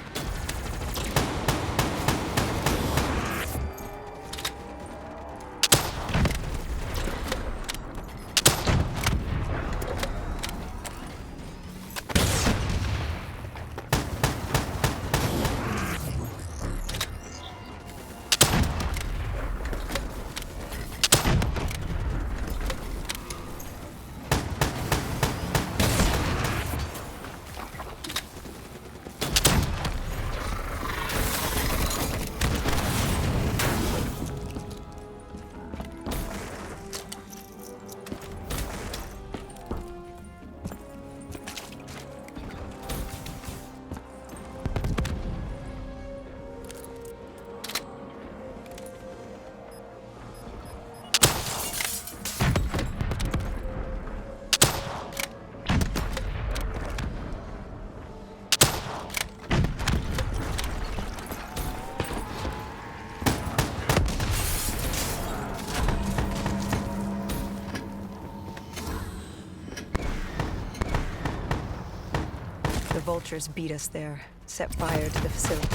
The vultures beat us there, set fire to the facility.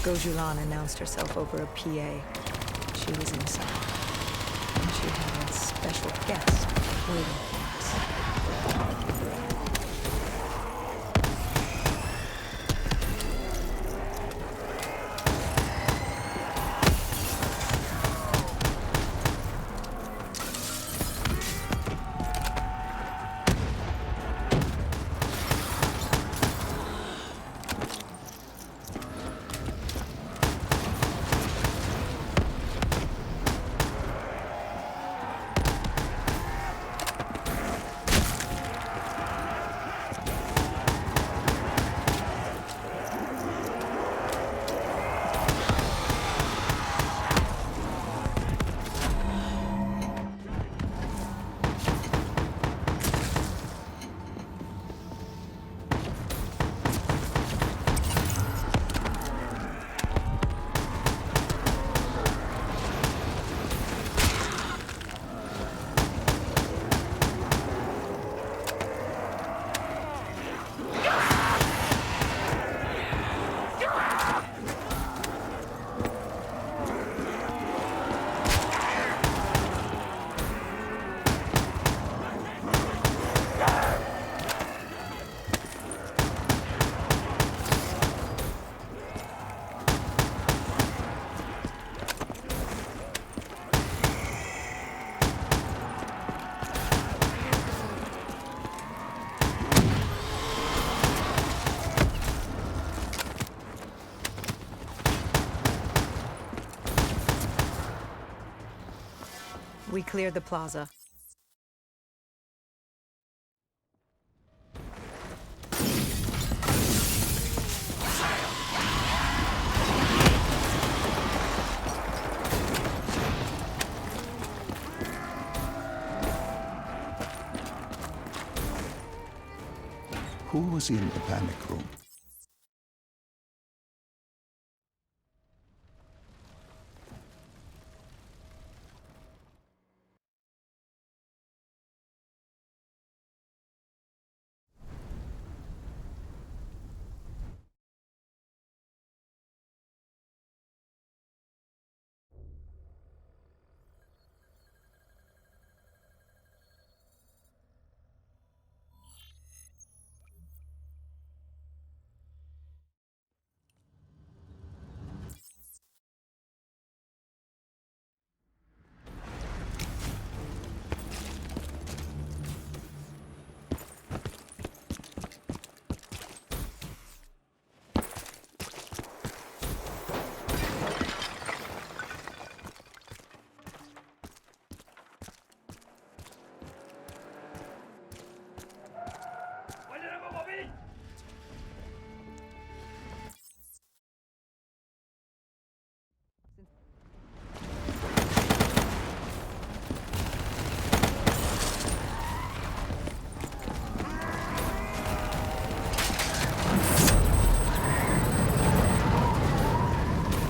Gojulan announced herself over a PA. She was inside, and she had a special guest waiting for us. We cleared the plaza. Who was in the panic room?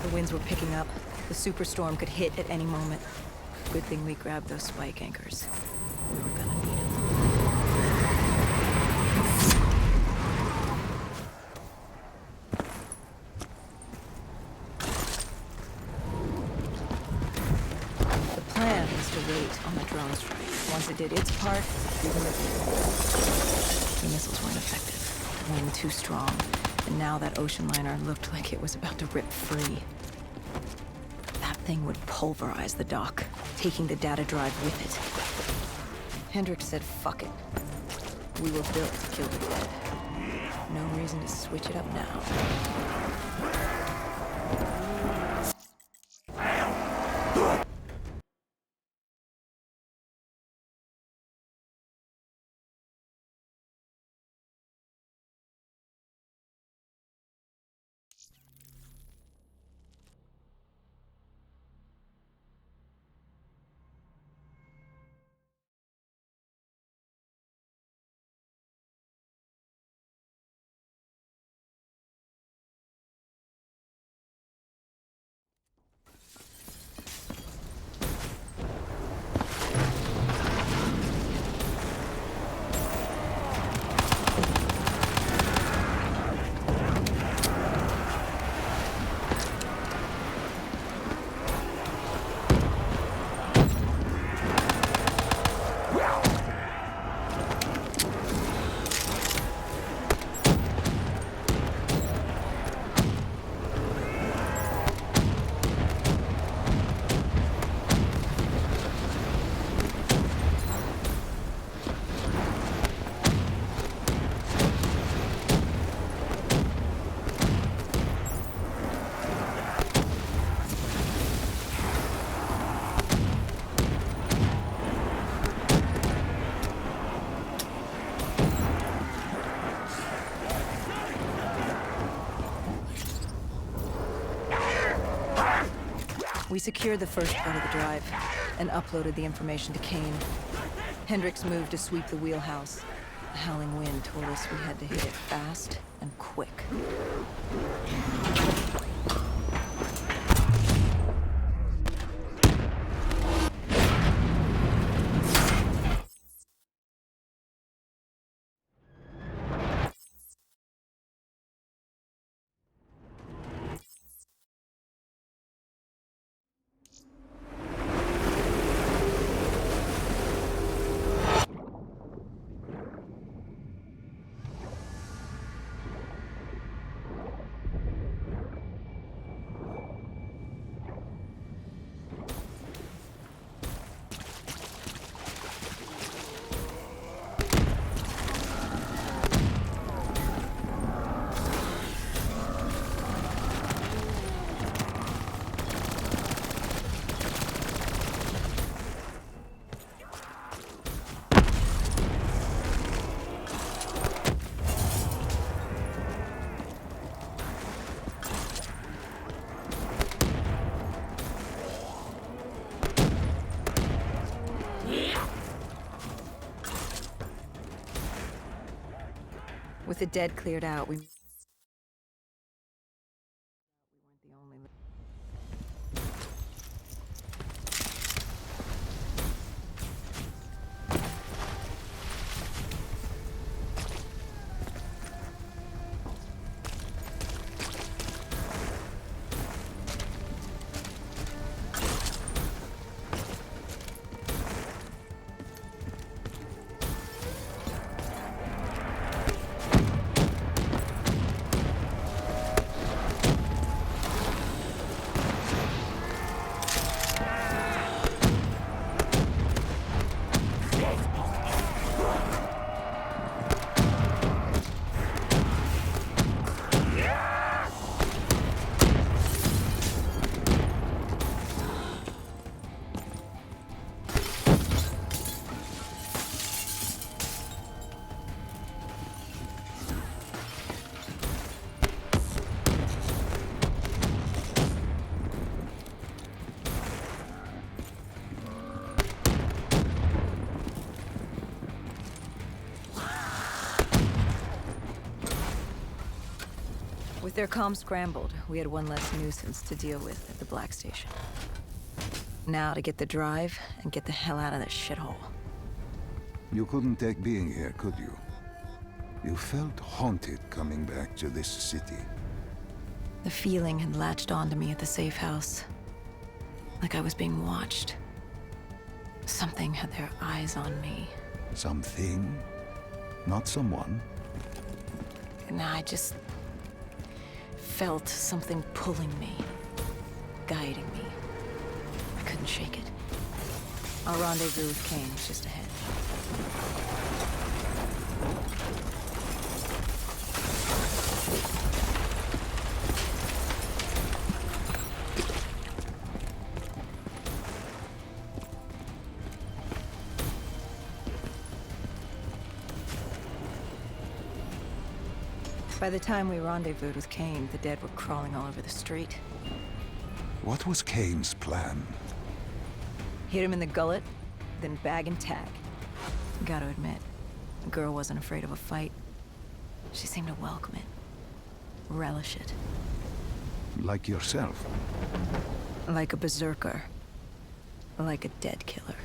The winds were picking up. The superstorm could hit at any moment. Good thing we grabbed those spike anchors. We were gonna need them. The plan was to wait on the drone strike. Once it did its part, we were the missiles weren't effective. Wind too strong. And now that ocean liner looked like it was about to rip free. That thing would pulverize the dock, taking the data drive with it. Hendricks said, fuck it. We were built to kill the dead. No reason to switch it up now. We secured the first part of the drive and uploaded the information to Kane. Hendricks moved to sweep the wheelhouse. The howling wind told us we had to hit it fast and quick. With the dead cleared out, we weren't the only... With their comms scrambled, we had one less nuisance to deal with at the Black Station. Now to get the drive and get the hell out of this shithole. You couldn't take being here, could you? You felt haunted coming back to this city. The feeling had latched onto me at the safe house. Like I was being watched. Something had their eyes on me. Something? Not someone? And I just... felt something pulling me. Guiding me. I couldn't shake it. Our rendezvous with Kane was just ahead. By the time we rendezvoused with Kane, the dead were crawling all over the street. What was Kane's plan? Hit him in the gullet, then bag and tag. Gotta admit, the girl wasn't afraid of a fight. She seemed to welcome it. Relish it. Like yourself? Like a berserker. Like a dead killer.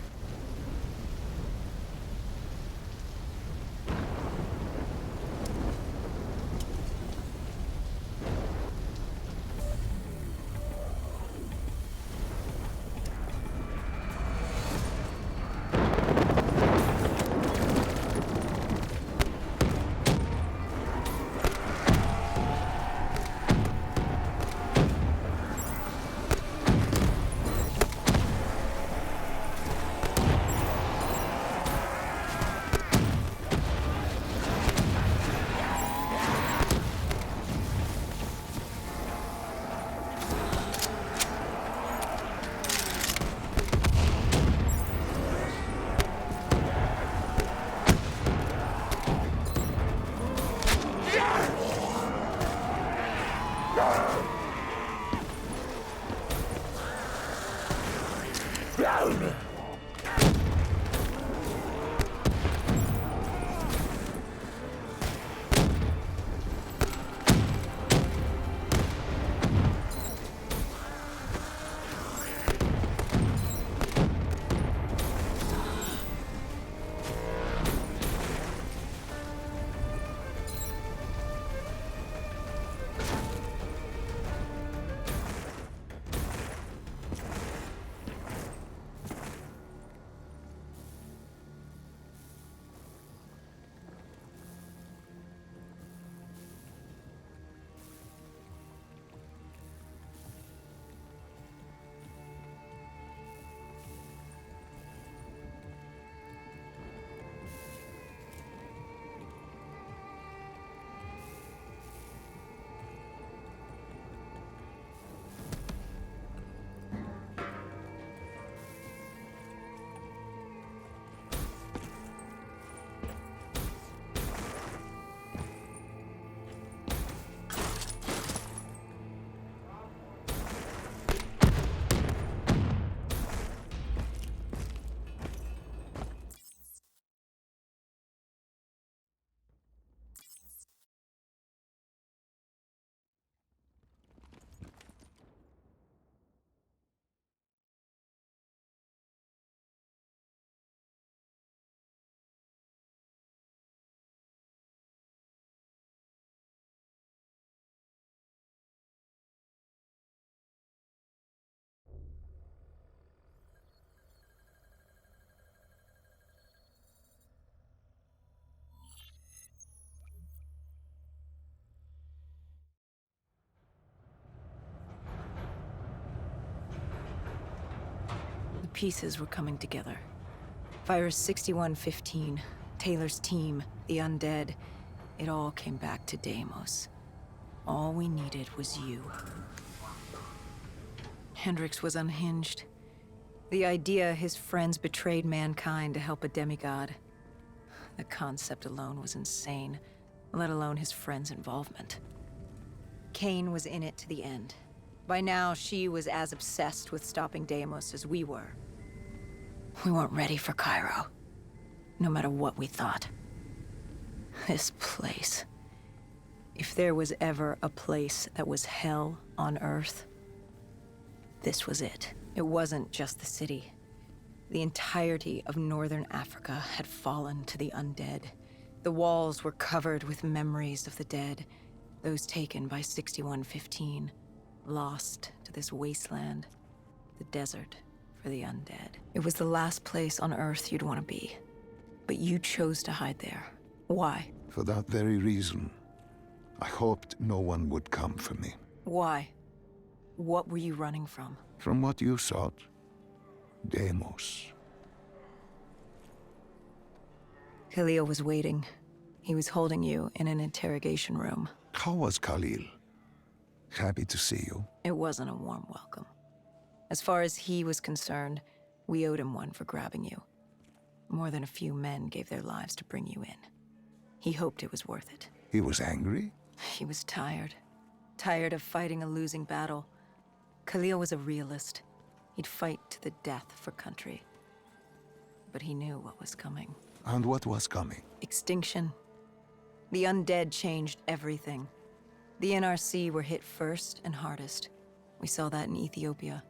pieces were coming together. Virus 6115, Taylor's team, the undead. It all came back to Deimos. All we needed was you. Hendrix was unhinged. The idea his friends betrayed mankind to help a demigod. The concept alone was insane, let alone his friends' involvement. Kane was in it to the end. By now, she was as obsessed with stopping Deimos as we were. We weren't ready for Cairo, no matter what we thought. This place. If there was ever a place that was hell on Earth, this was it. It wasn't just the city. The entirety of northern Africa had fallen to the undead. The walls were covered with memories of the dead, those taken by 6115, lost to this wasteland, the desert for the undead. It was the last place on Earth you'd want to be, but you chose to hide there. Why? For that very reason, I hoped no one would come for me. Why? What were you running from? From what you sought, Deimos. Khalil was waiting. He was holding you in an interrogation room. How was Khalil? Happy to see you. It wasn't a warm welcome. As far as he was concerned, we owed him one for grabbing you. More than a few men gave their lives to bring you in. He hoped it was worth it. He was angry? He was tired. Tired of fighting a losing battle. Khalil was a realist. He'd fight to the death for country. But he knew what was coming. And what was coming? Extinction. The undead changed everything. The NRC were hit first and hardest. We saw that in Ethiopia.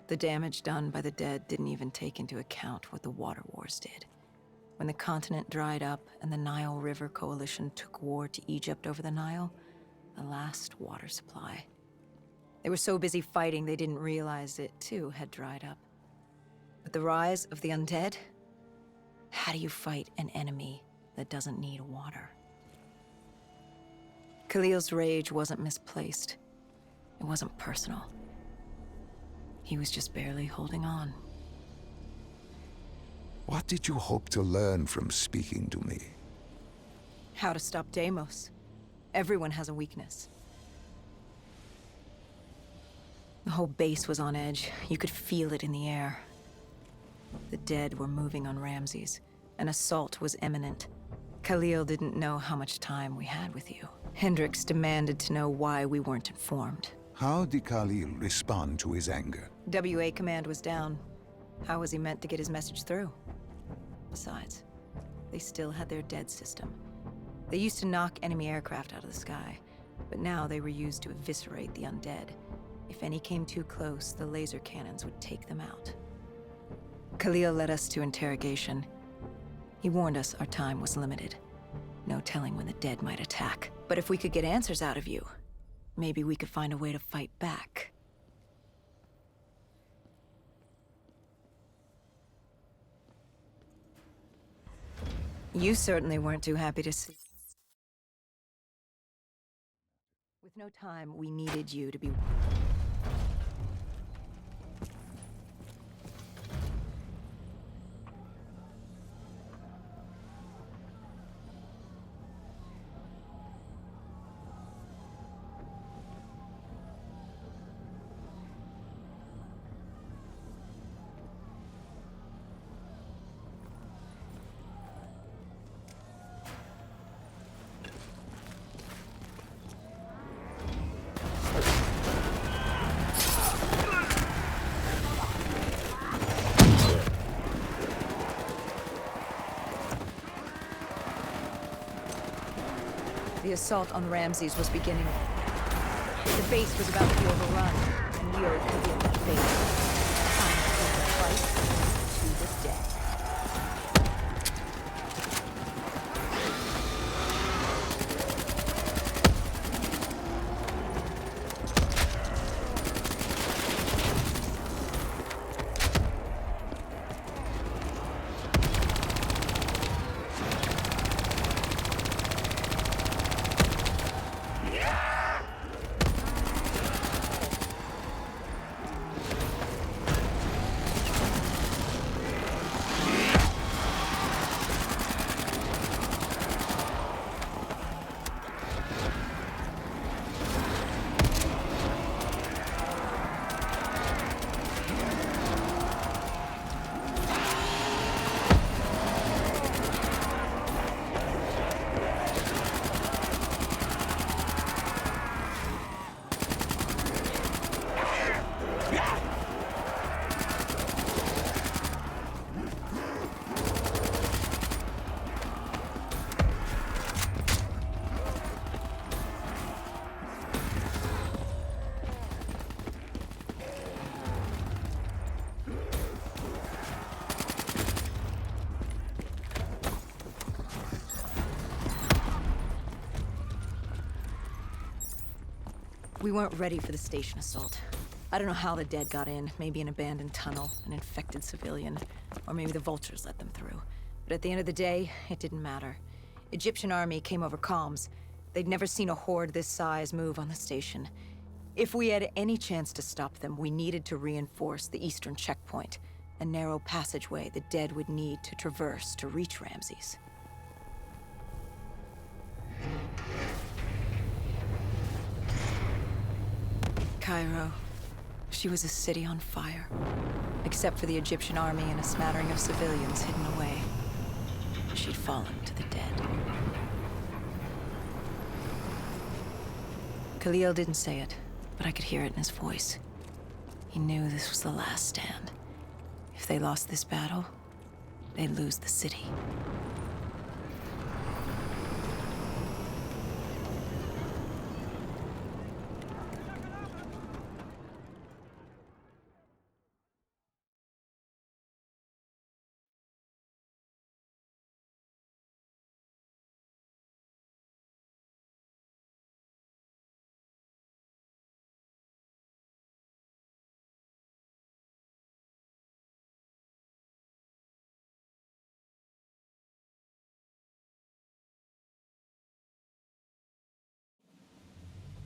The damage done by the dead didn't even take into account what the water wars did. When the continent dried up and the Nile River Coalition took war to Egypt over the Nile, the last water supply. They were so busy fighting they didn't realize it, too, had dried up. But the rise of the undead? How do you fight an enemy that doesn't need water? Khalil's rage wasn't misplaced. It wasn't personal. He was just barely holding on. What did you hope to learn from speaking to me? How to stop Deimos. Everyone has a weakness. The whole base was on edge. You could feel it in the air. The dead were moving on Ramses. An assault was imminent. Khalil didn't know how much time we had with you. Hendrix demanded to know why we weren't informed. How did Khalil respond to his anger? WA command was down. How was he meant to get his message through? Besides, they still had their dead system. They used to knock enemy aircraft out of the sky, but now they were used to eviscerate the undead. If any came too close, the laser cannons would take them out. Khalil led us to interrogation. He warned us our time was limited. No telling when the dead might attack. But if we could get answers out of you, maybe we could find a way to fight back. You certainly weren't too happy to see. With no time, we needed you to be... The assault on Ramses was beginning. The base was about to be overrun, and we owed Khalil that favor. Time to take the fight to the death. We weren't ready for the station assault. I don't know how the dead got in. Maybe an abandoned tunnel, an infected civilian, or maybe the vultures let them through. But at the end of the day, it didn't matter. Egyptian army came over comms. They'd never seen a horde this size move on the station. If we had any chance to stop them, we needed to reinforce the eastern checkpoint, a narrow passageway the dead would need to traverse to reach Ramses. Cairo. She was a city on fire, except for the Egyptian army and a smattering of civilians hidden away. She'd fallen to the dead. Khalil didn't say it, but I could hear it in his voice. He knew this was the last stand. If they lost this battle, they'd lose the city.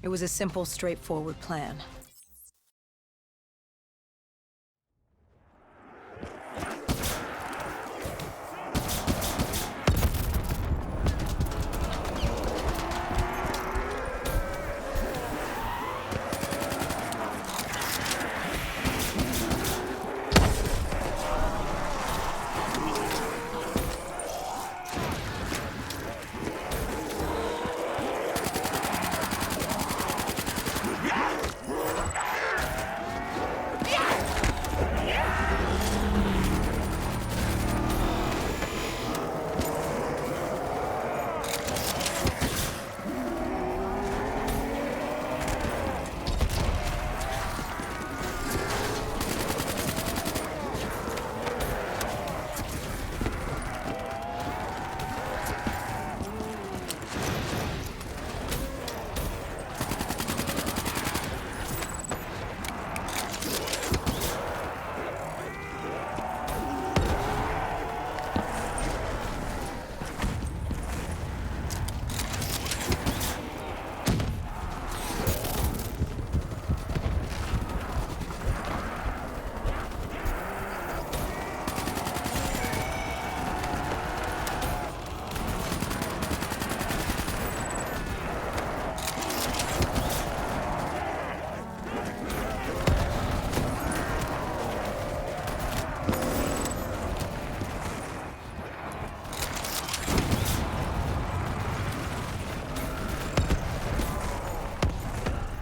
It was a simple, straightforward plan.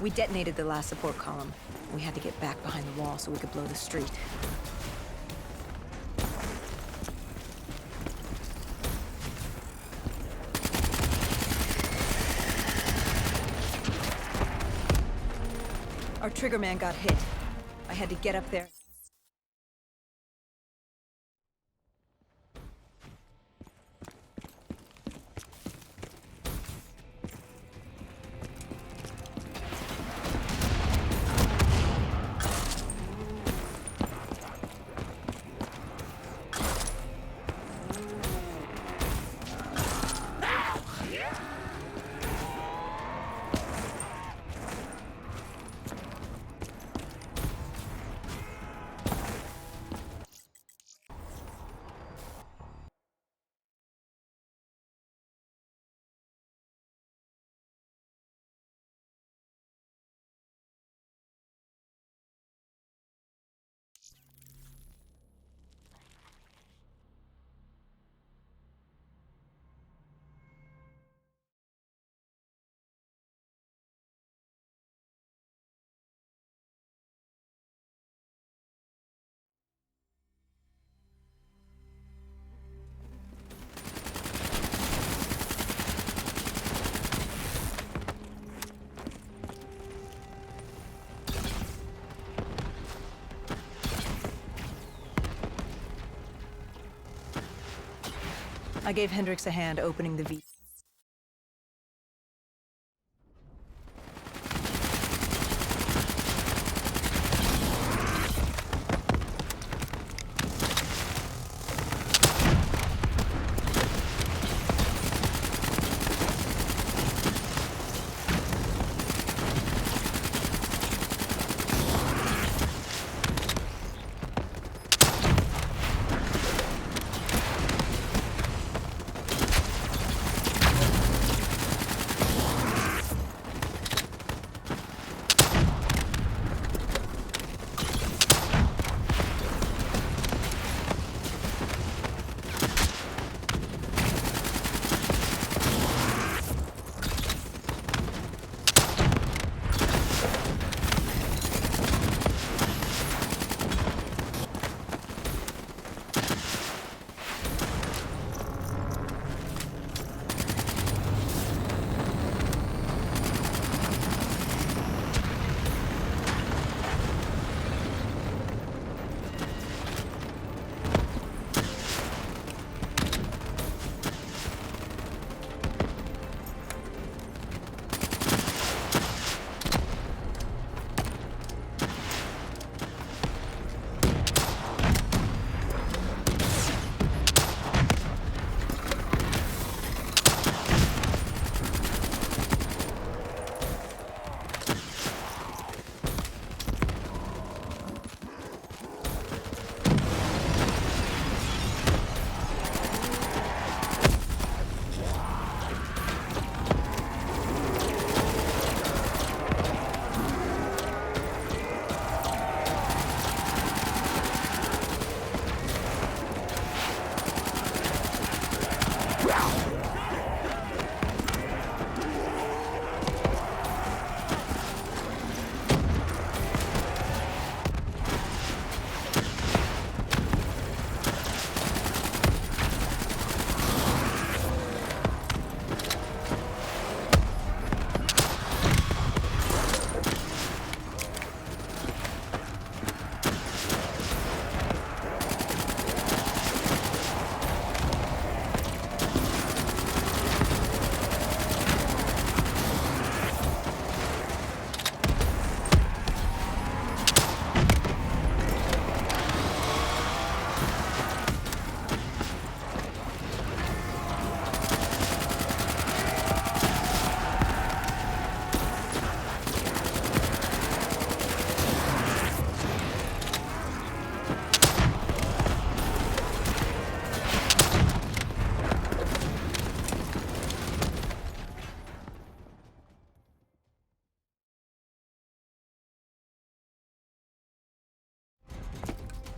We detonated the last support column. We had to get back behind the wall so we could blow the street. Our triggerman got hit. I had to get up there. I gave Hendricks a hand opening the V.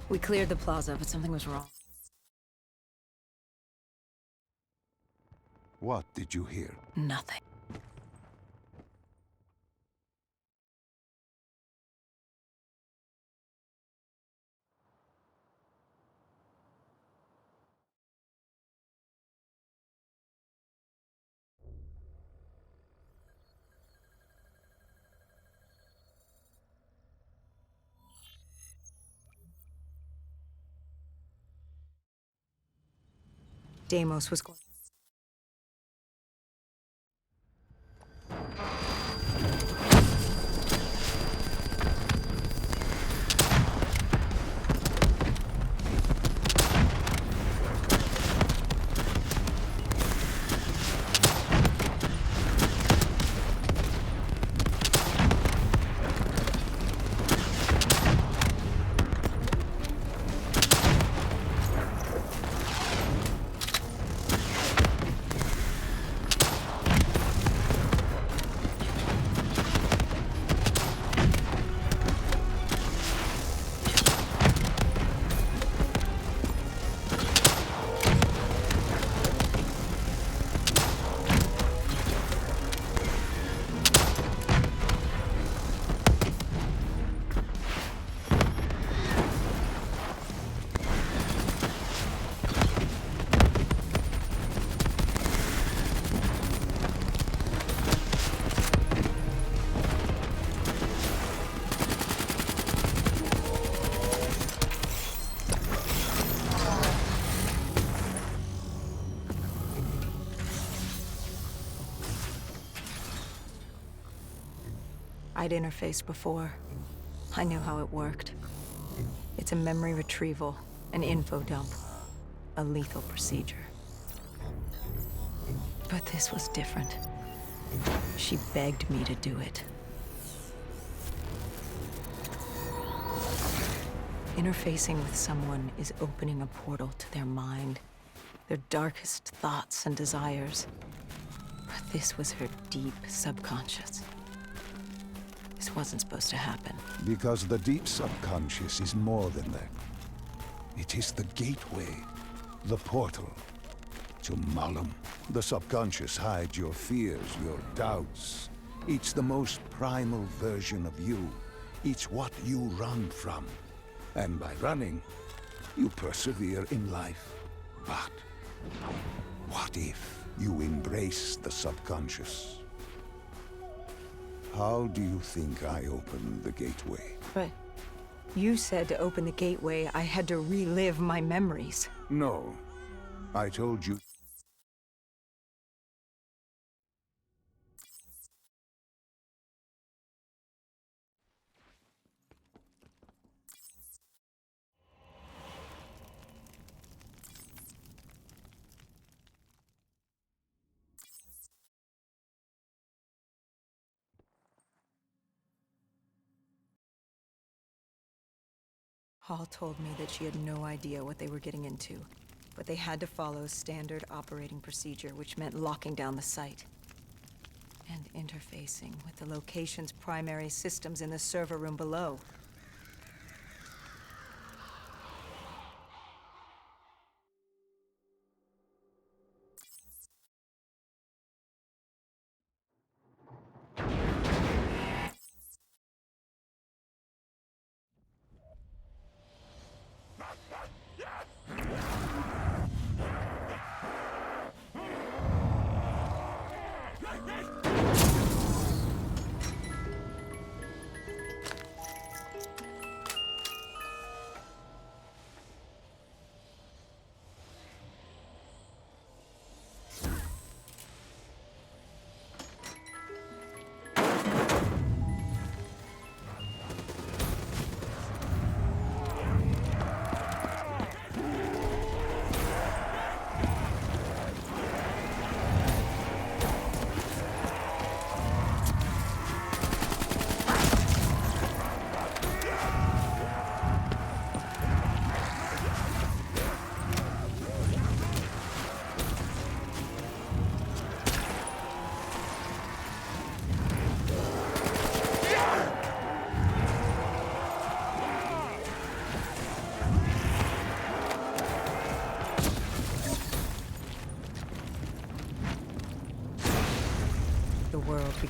We cleared the plaza, but something was wrong. What did you hear? Nothing. Deimos was going. I'd interfaced before. I knew how it worked. It's a memory retrieval, an info dump, a lethal procedure. But this was different. She begged me to do it. Interfacing with someone is opening a portal to their mind, their darkest thoughts and desires. But this was her deep subconscious. This wasn't supposed to happen. Because the deep subconscious is more than that. It is the gateway, the portal to Malum. The subconscious hides your fears, your doubts. It's the most primal version of you. It's what you run from. And by running, you persevere in life. But what if you embrace the subconscious? How do you think I opened the gateway? But you said to open the gateway, I had to relive my memories. No. I told you. Hall told me that she had no idea what they were getting into, but they had to follow standard operating procedure, which meant locking down the site and interfacing with the location's primary systems in the server room below.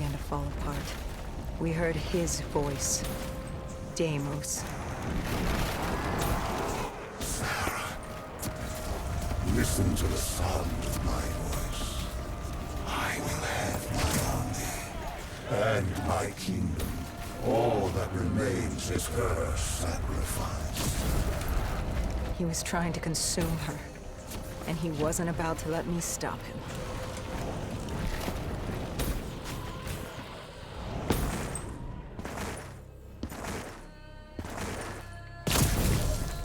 began to fall apart. We heard his voice. Deimos. Listen to the sound of my voice. I will have my army and my kingdom. All that remains is her sacrifice. He was trying to consume her, and he wasn't about to let me stop him.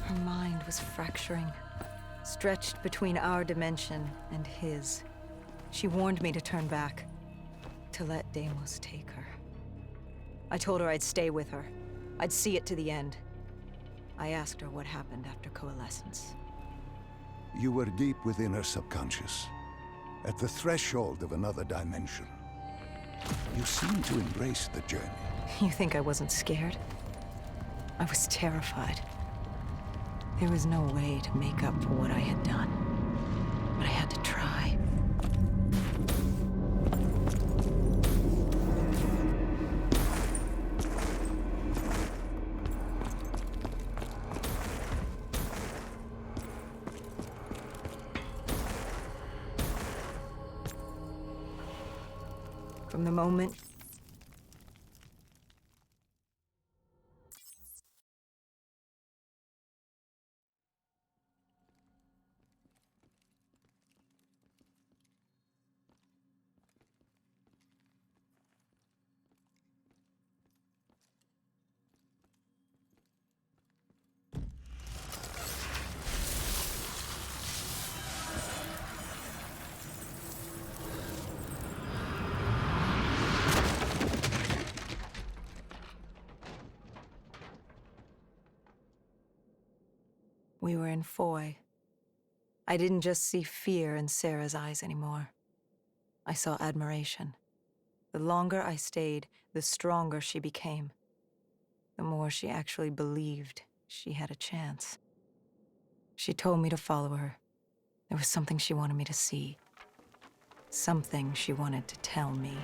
Her mind was fracturing, stretched between our dimension and his. She warned me to turn back, to let Deimos take her. I told her I'd stay with her. I'd see it to the end. I asked her what happened after coalescence. You were deep within her subconscious, at the threshold of another dimension. You seemed to embrace the journey. You think I wasn't scared? I was terrified. There was no way to make up for what I had done. But I had to try. From the moment we were in Foy, I didn't just see fear in Sarah's eyes anymore. I saw admiration. The longer I stayed, the stronger she became. The more she actually believed she had a chance. She told me to follow her. There was something she wanted me to see. Something she wanted to tell me.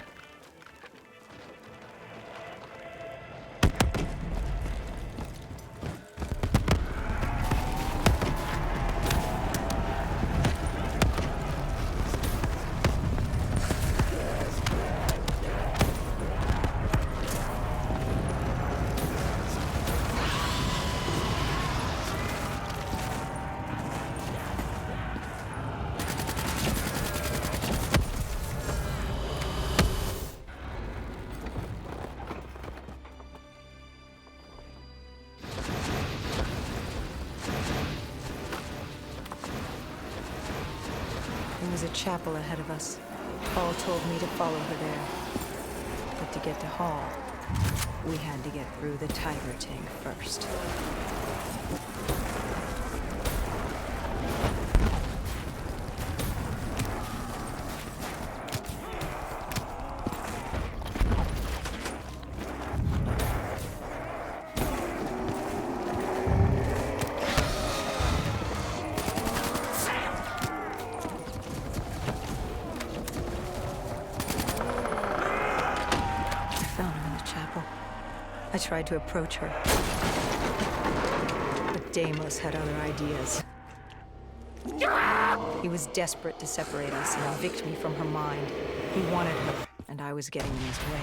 There was a chapel ahead of us. Paul told me to follow her there. But to get to Hall, we had to get through the Tiger tank first. I tried to approach her, but Deimos had other ideas. He was desperate to separate us and evict me from her mind. He wanted her, and I was getting in his way.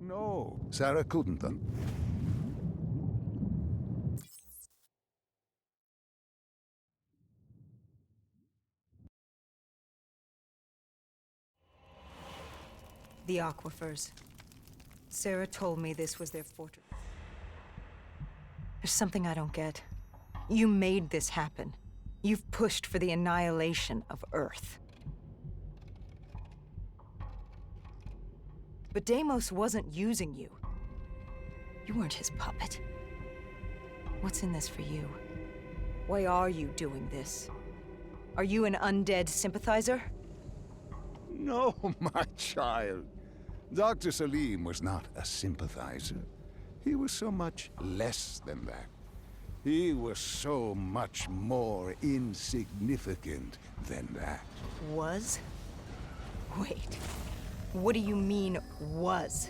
No, Sarah couldn't. The aquifers. Sarah told me this was their fortress. There's something I don't get. You made this happen. You've pushed for the annihilation of Earth. But Deimos wasn't using you. You weren't his puppet. What's in this for you? Why are you doing this? Are you an undead sympathizer? No, my child. Dr. Salim was not a sympathizer. He was so much less than that. He was so much more insignificant than that. Was? Wait. What do you mean, was?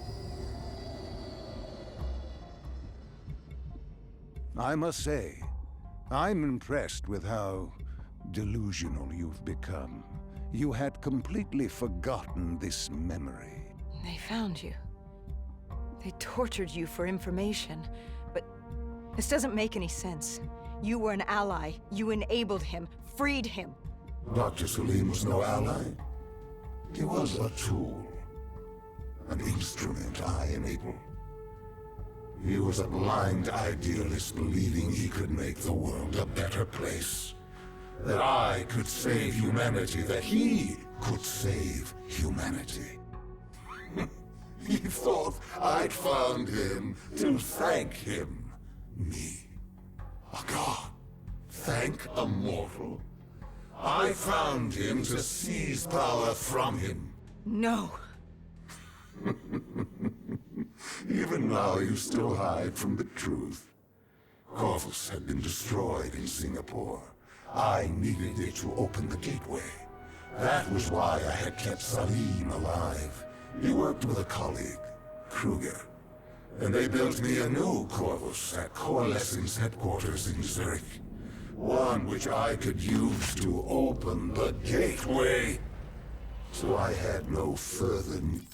I must say, I'm impressed with how delusional you've become. You had completely forgotten this memory. They found you. They tortured you for information, but this doesn't make any sense. You were an ally. You enabled him, freed him. Dr. Salim was no ally. He was a tool. An instrument I enabled. He was a blind idealist believing he could make the world a better place. That I could save humanity, that he could save humanity. He thought I'd found him to thank him. Me. A god. Thank a mortal. I found him to seize power from him. No. Even now you still hide from the truth. Corvus had been destroyed in Singapore. I needed it to open the gateway. That was why I had kept Salim alive. He worked with a colleague, Kruger. And they built me a new Corvus at Coalescence headquarters in Zurich. One which I could use to open the gateway. So I had no further need.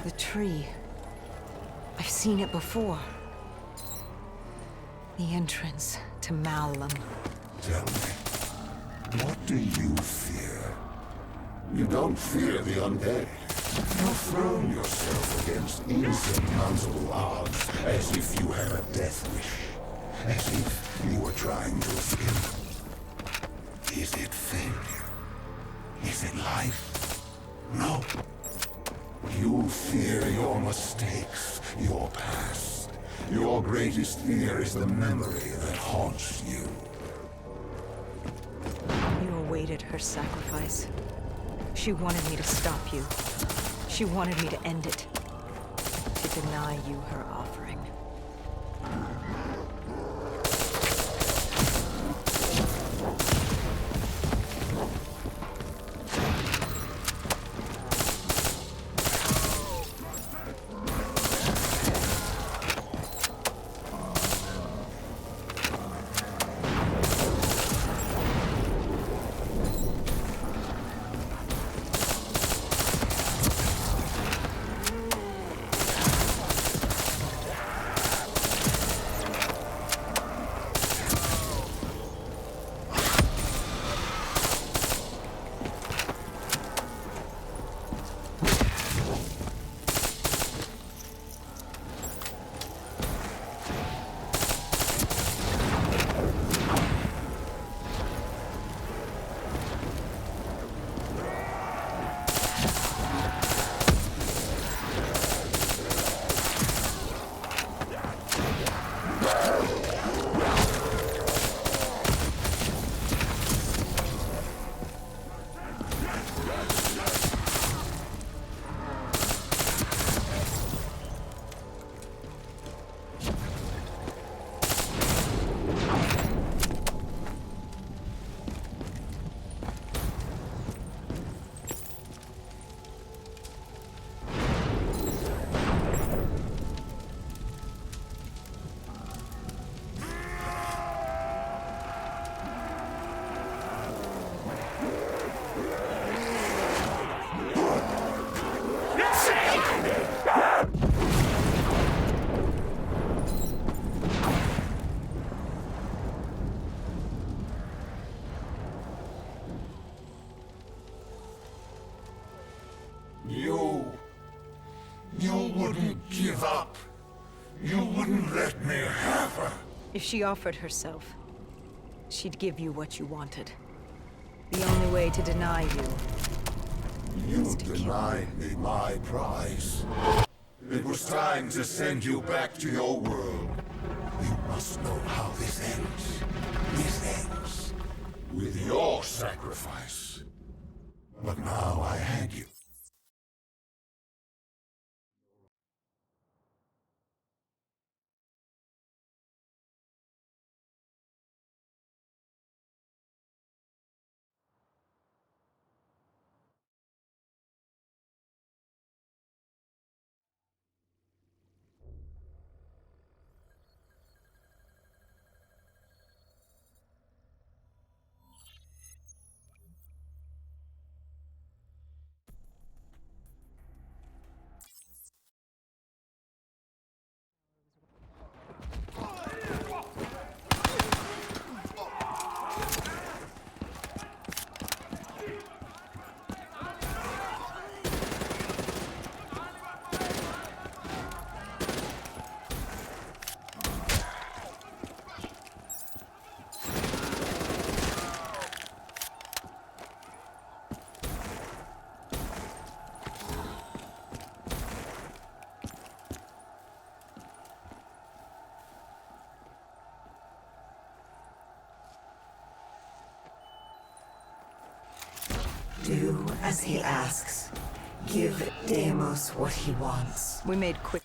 The tree. I've seen it before. The entrance to Malum. Tell me, what do you fear? You don't fear the undead. You've thrown yourself against insurmountable odds as if you had a death wish. As if you were trying to escape. Is it failure? Is it life? No. You fear your mistakes, your past. Your greatest fear is the memory that haunts you. You awaited her sacrifice. She wanted me to stop you. She wanted me to end it. To deny you her offering. You wouldn't give up. You wouldn't let me have her. If she offered herself, she'd give you what you wanted. The only way to deny you You is to kill denied me my prize. It was time to send you back to your world. You must know how this ends. This ends with your sacrifice. But now I hand you. Do as he asks. Give Deimos what he wants. We made quick.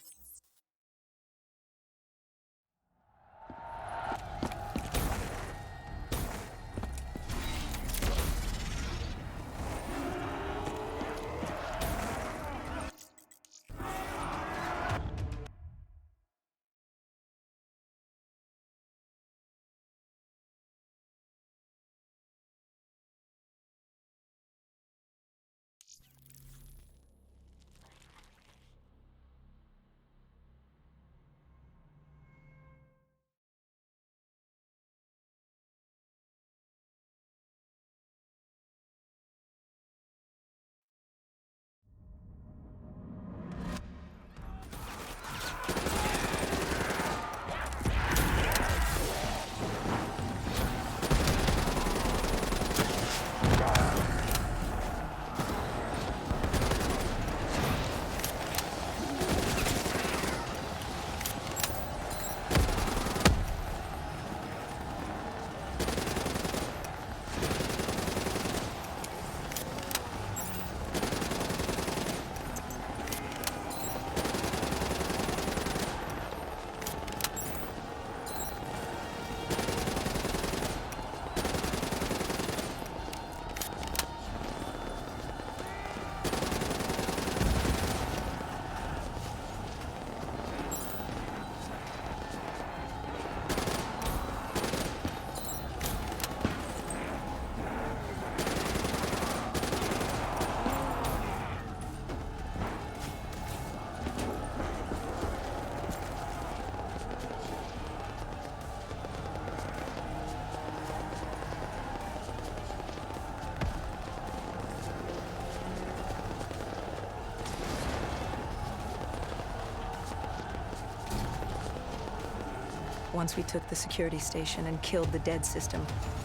Once we took the security station and killed the dead system,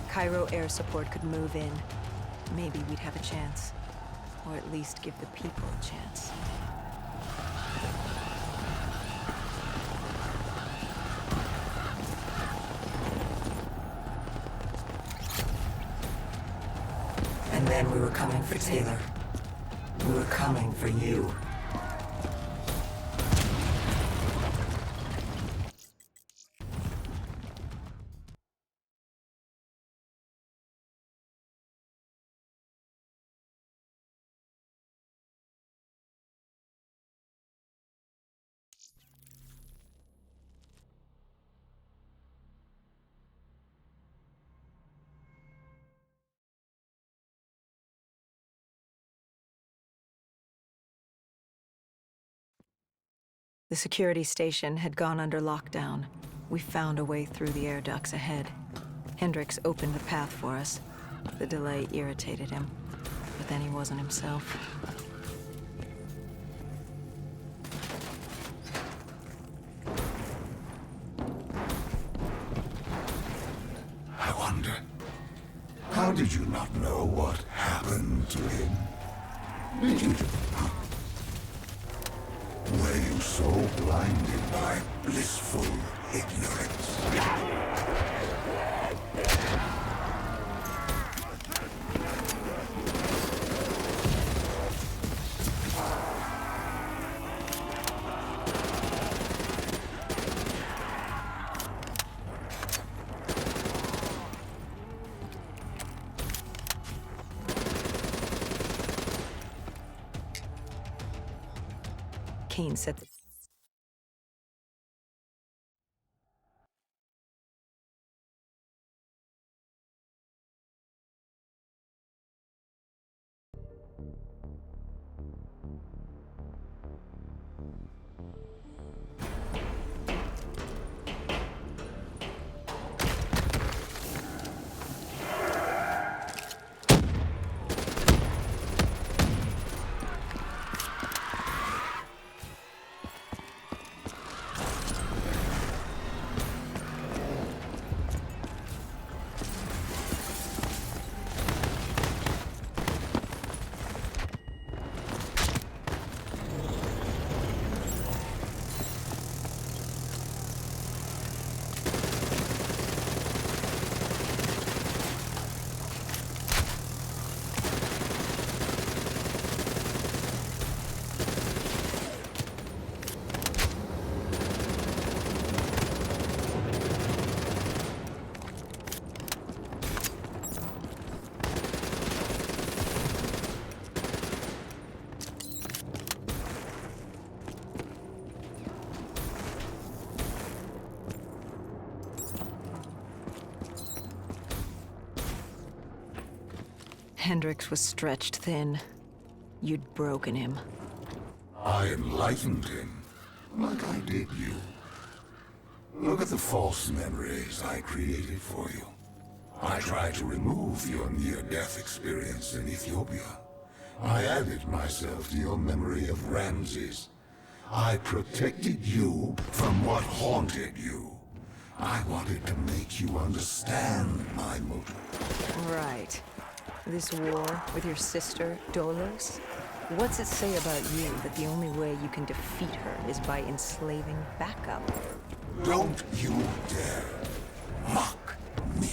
Cairo air support could move in. Maybe we'd have a chance. Or at least give the people a chance. And then we were coming for Taylor. We were coming for you. The security station had gone under lockdown. We found a way through the air ducts ahead. Hendricks opened the path for us. The delay irritated him, but then he wasn't himself. Did you not know what happened to him? Did you? Were you so blinded by blissful ignorance? Kane said that. Hendrix was stretched thin. You'd broken him. I enlightened him, like I did you. Look at the false memories I created for you. I tried to remove your near-death experience in Ethiopia. I added myself to your memory of Ramses. I protected you from what haunted you. I wanted to make you understand my motive. Right. This war with your sister, Dolos? What's it say about you that the only way you can defeat her is by enslaving backup? Don't you dare mock me.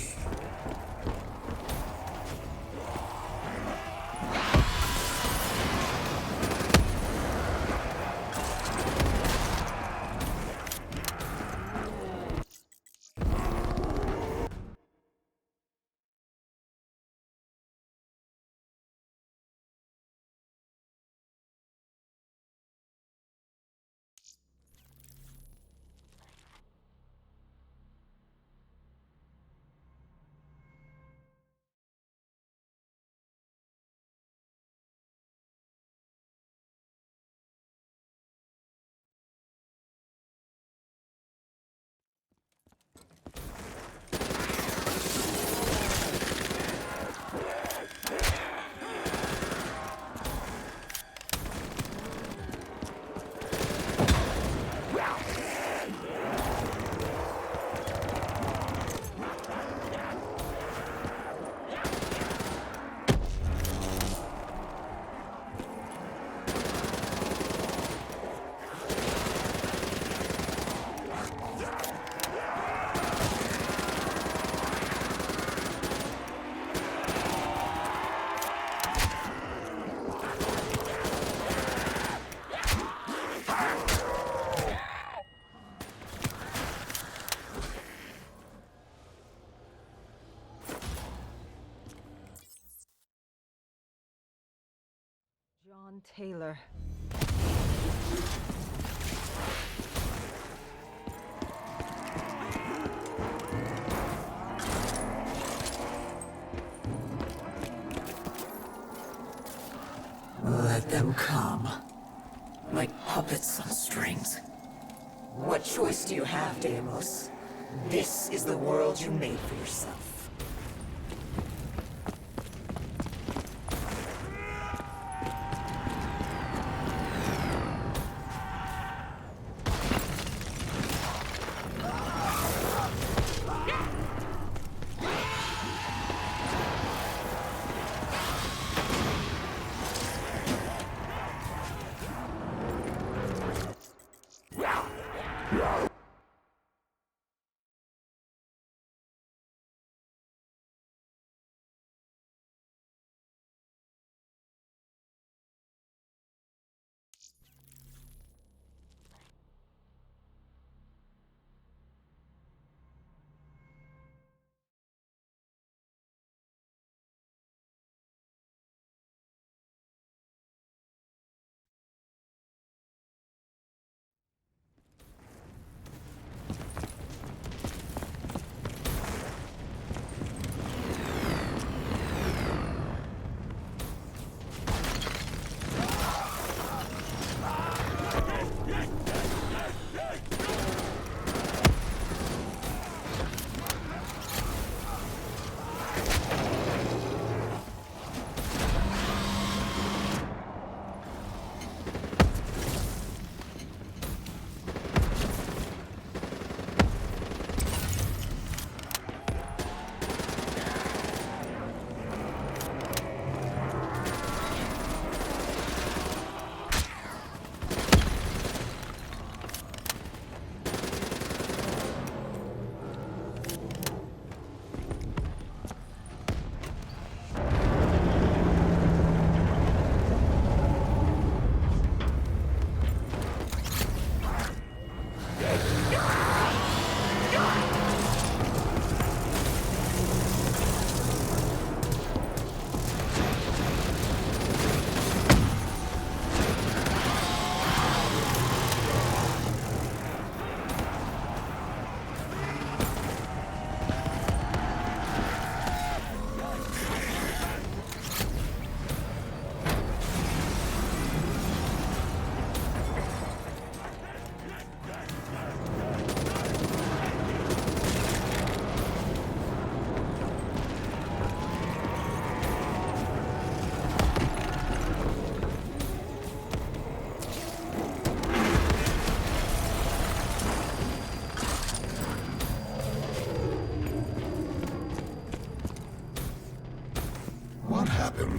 John Taylor. Let them come. Like puppets on strings. What choice do you have, Deimos? This is the world you made for yourself.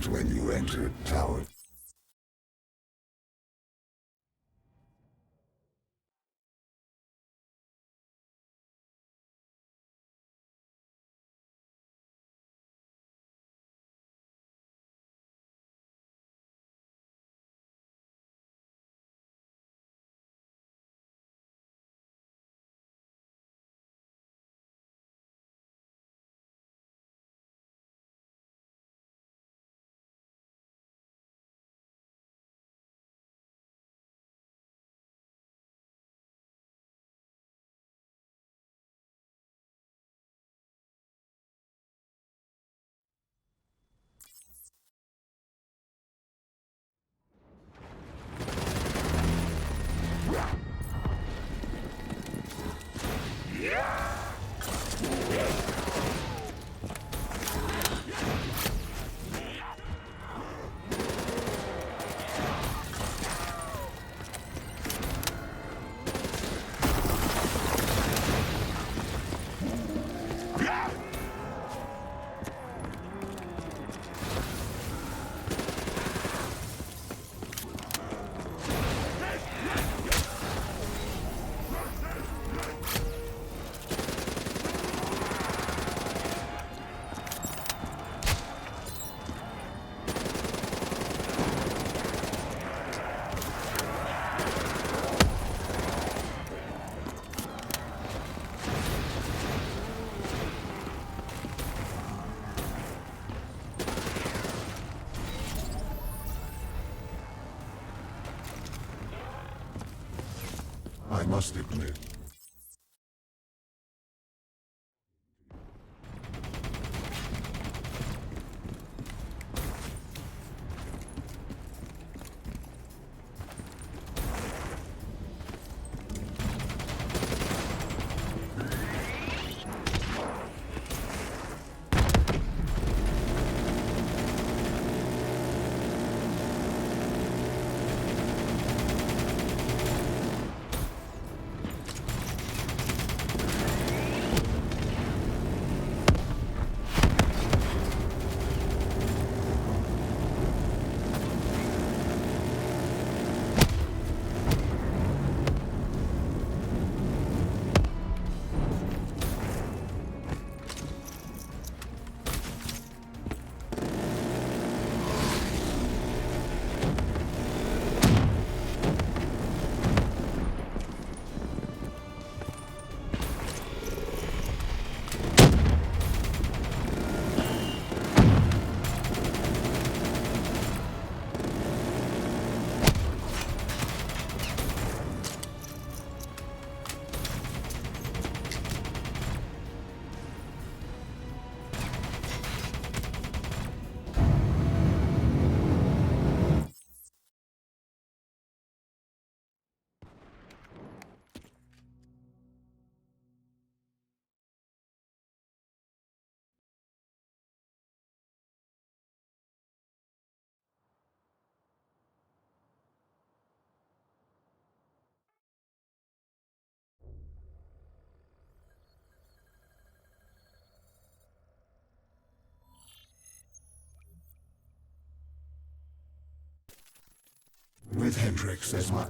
failed when you entered Tower. I must admit, with Hendrix as my...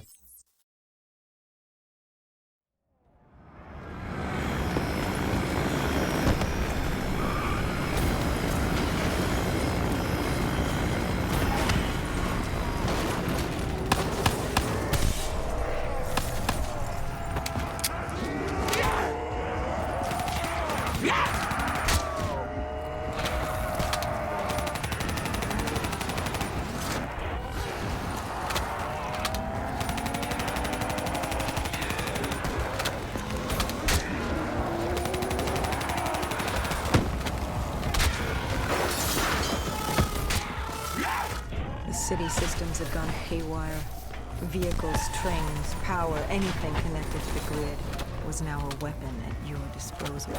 The city systems had gone haywire. Vehicles, trains, power, anything connected to the grid was now a weapon at your disposal.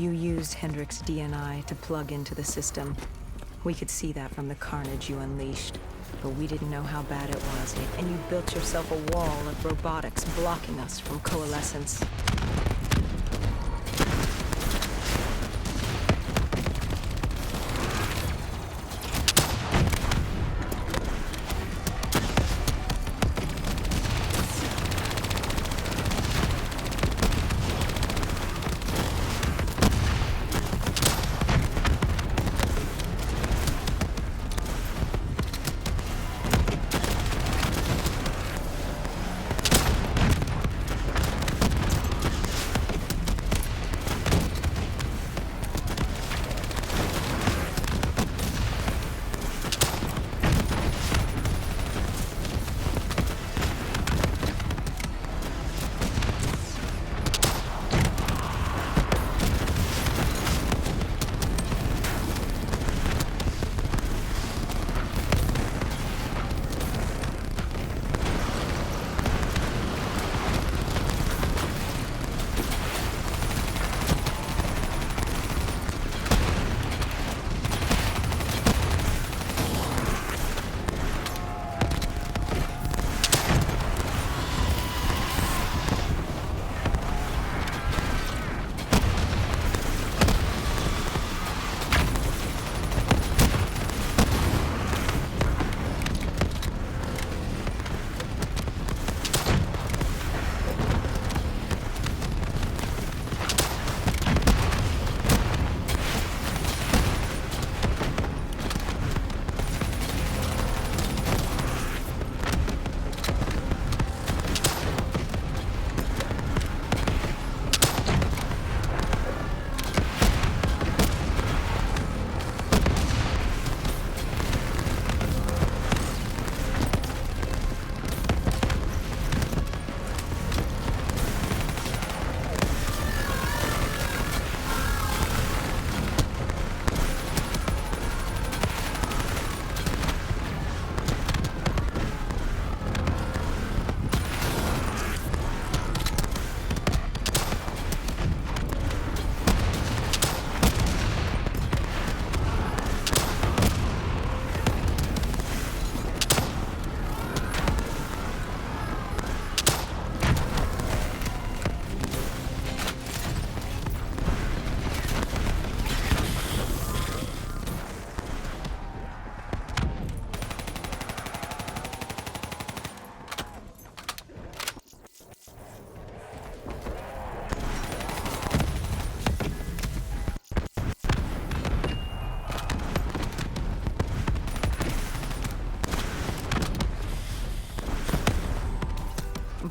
You used Hendricks' DNI to plug into the system. We could see that from the carnage you unleashed. But we didn't know how bad it was, and you built yourself a wall of robotics blocking us from coalescence.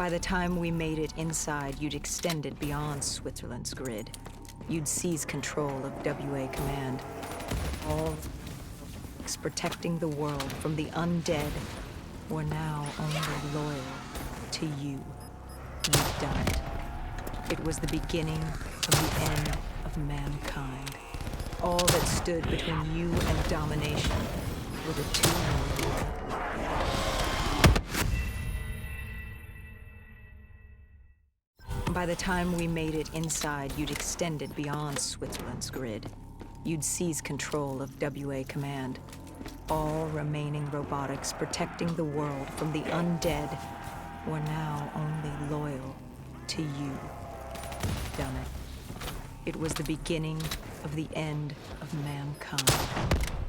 By the time we made it inside, you'd extended beyond Switzerland's grid. You'd seized control of WA Command. All protecting the world from the undead were now only loyal to you. You've done it. It was the beginning of the end of mankind. All that stood between you and domination were the two. By the time we made it inside, you'd extended beyond Switzerland's grid. You'd seized control of WA Command. All remaining robotics protecting the world from the undead were now only loyal to you. Done it. It was the beginning of the end of mankind.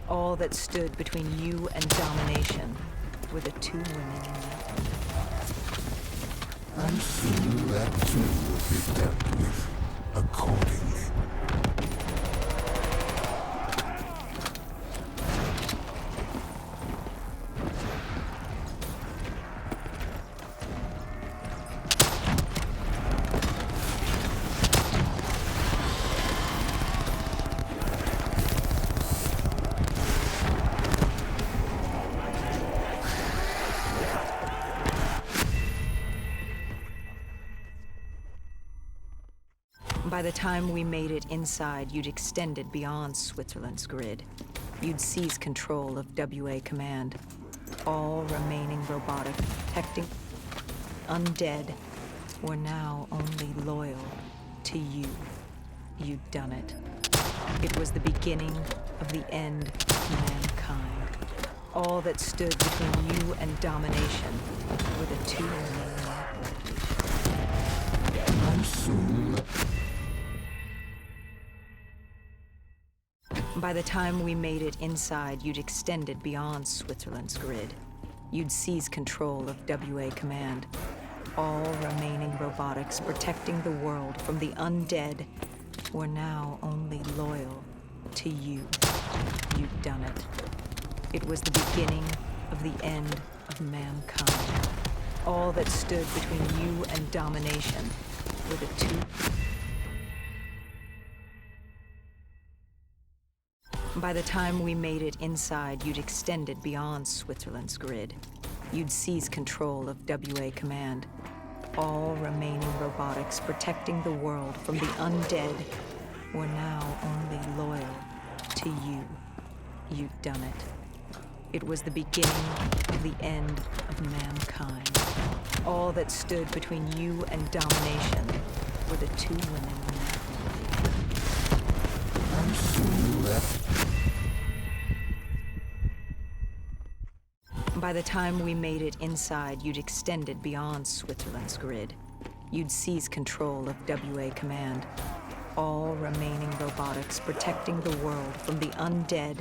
All that stood between you and domination were the two women in that room. And soon that too will be dealt with accordingly. By the time we made it inside, you'd extended beyond Switzerland's grid. You'd seized control of WA Command. All remaining robotic protecting undead were now only loyal to you. You'd done it. It was the beginning of the end of mankind. All that stood between you and domination were the two remaining applications. By the time we made it inside, you'd extended beyond Switzerland's grid. You'd seized control of WA Command. All remaining robotics protecting the world from the undead were now only loyal to you. You'd done it. It was the beginning of the end of mankind. All that stood between you and domination were the two... By the time we made it inside, you'd extended beyond Switzerland's grid. You'd seized control of WA Command. All remaining robotics protecting the world from the undead were now only loyal to you. You'd done it. It was the beginning of the end of mankind. All that stood between you and domination were the two women in that movie. And soon left. By the time we made it inside, you'd extended beyond Switzerland's grid. You'd seized control of WA Command. All remaining robotics protecting the world from the undead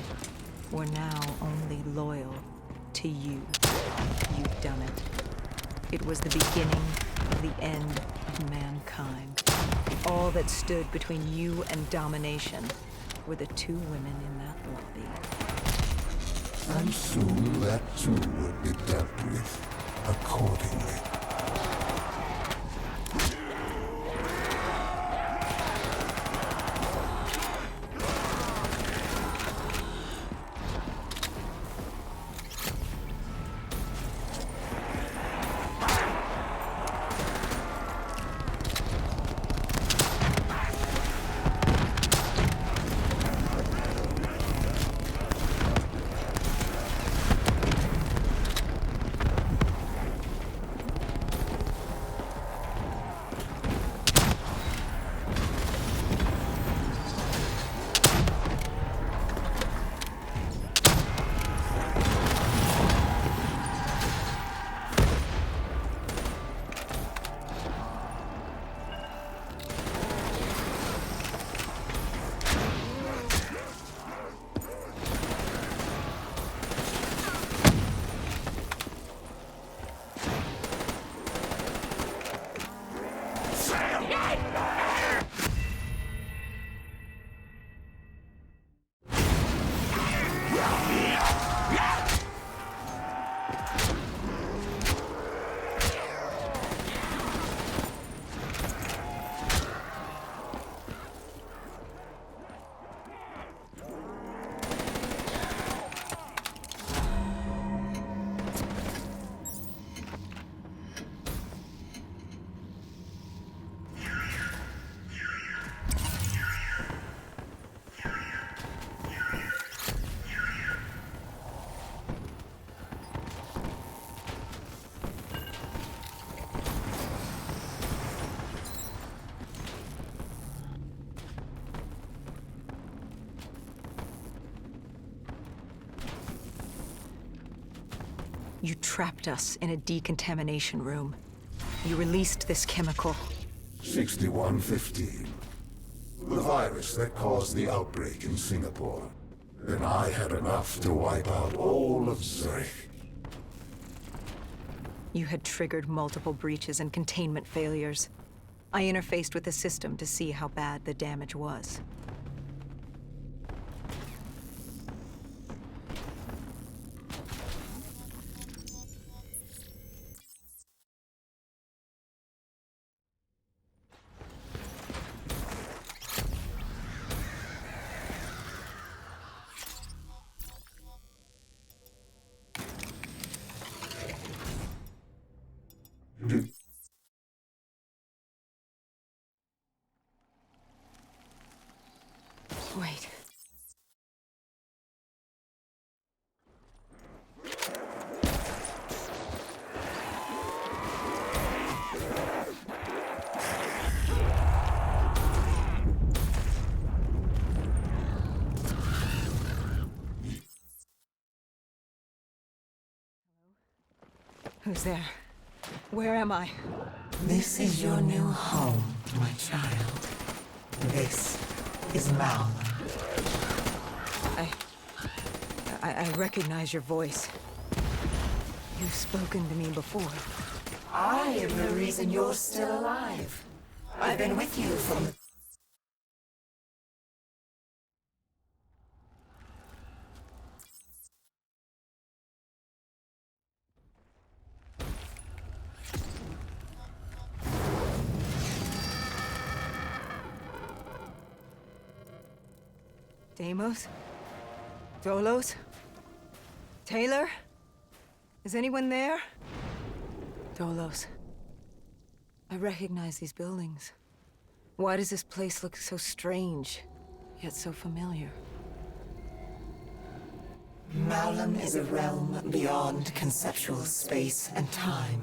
were now only loyal to you. You'd done it. It was the beginning of the end of mankind. All that stood between you and domination were the two women in that lobby. And soon that too would be dealt with accordingly. You trapped us in a decontamination room. You released this chemical. 6115. The virus that caused the outbreak in Singapore. And I had enough to wipe out all of Zurich. You had triggered multiple breaches and containment failures. I interfaced with the system to see how bad the damage was. Wait. Who's there? Where am I? This is your new home, my child. This is Malum. I recognize your voice. You've spoken to me before. I am the reason you're still alive. I've been with you from the... Deimos? Dolos? Taylor? Is anyone there? Dolos. I recognize these buildings. Why does this place look so strange, yet so familiar? Malum is a realm beyond conceptual space and time.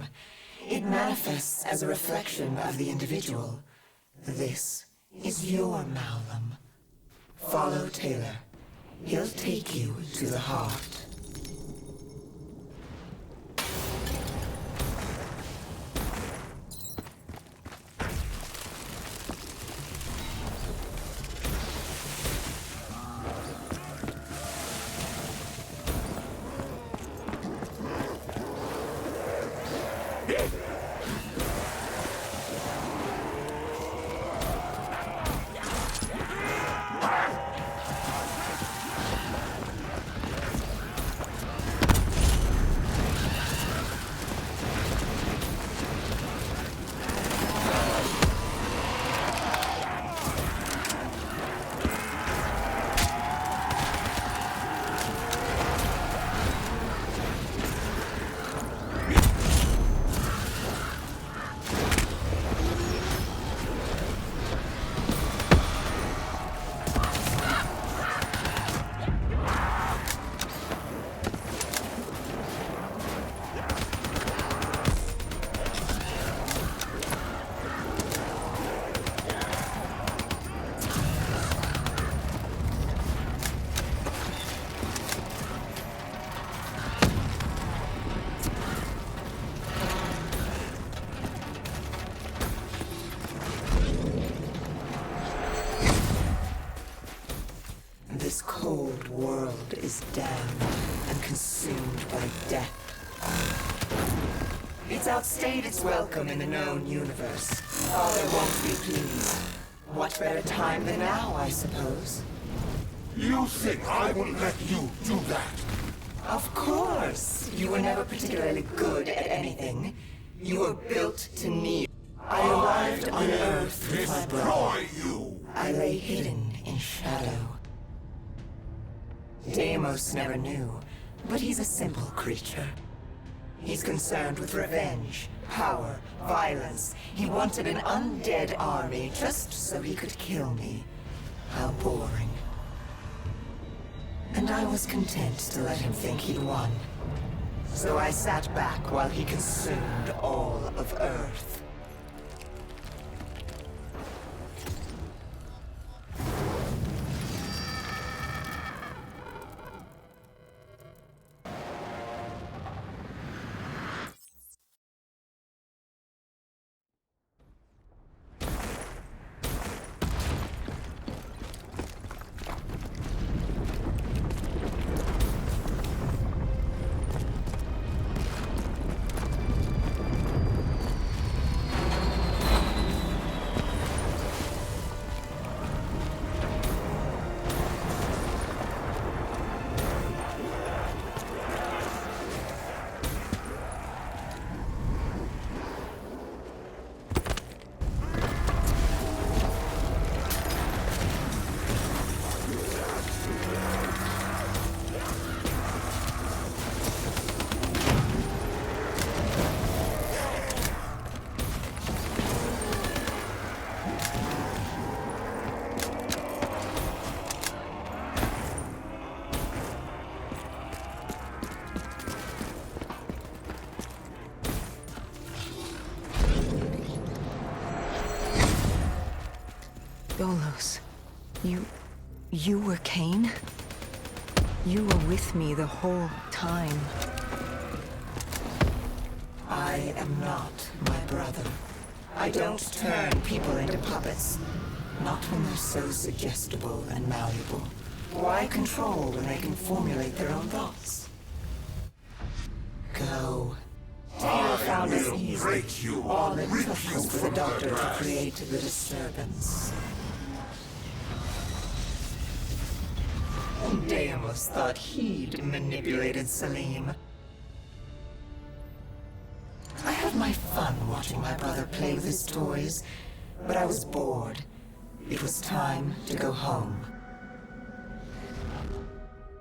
It manifests as a reflection of the individual. This is your Malum. Follow Taylor. He'll take you to the heart. This cold world is damned and consumed by death. It's outstayed its welcome in the known universe. Father won't be pleased. What better time than now, I suppose? You think I will let you do that? Of course! You were never particularly good at anything. You were built to kneel. I arrived on Earth with my brother. Destroy you! I lay hidden in shadow. Deimos never knew, but he's a simple creature. He's concerned with revenge, power, violence. He wanted an undead army just so he could kill me. How boring. And I was content to let him think he'd won. So I sat back while he consumed all of Earth. Dolos, you were Kane? You were with me the whole time. I am not my brother. I don't turn people into puppets. Not when they're so suggestible and malleable. Why control when they can formulate their own thoughts? Go. Taylor found us easy. All it took was for the doctor to create the disturbance. Deimos thought he'd manipulated Salim. I had my fun watching my brother play with his toys, but I was bored. It was time to go home.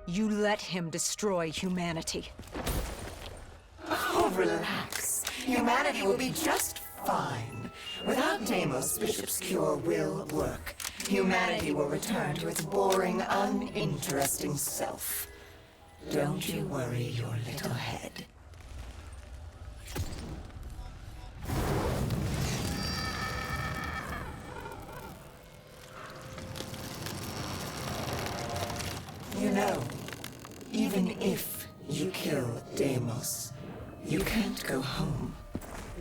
You let him destroy humanity. Oh, relax. Humanity will be just fine. Without Deimos, Bishop's cure will work. Humanity will return to its boring, uninteresting self. Don't you worry your little head. You know, even if you kill Deimos, you can't go home.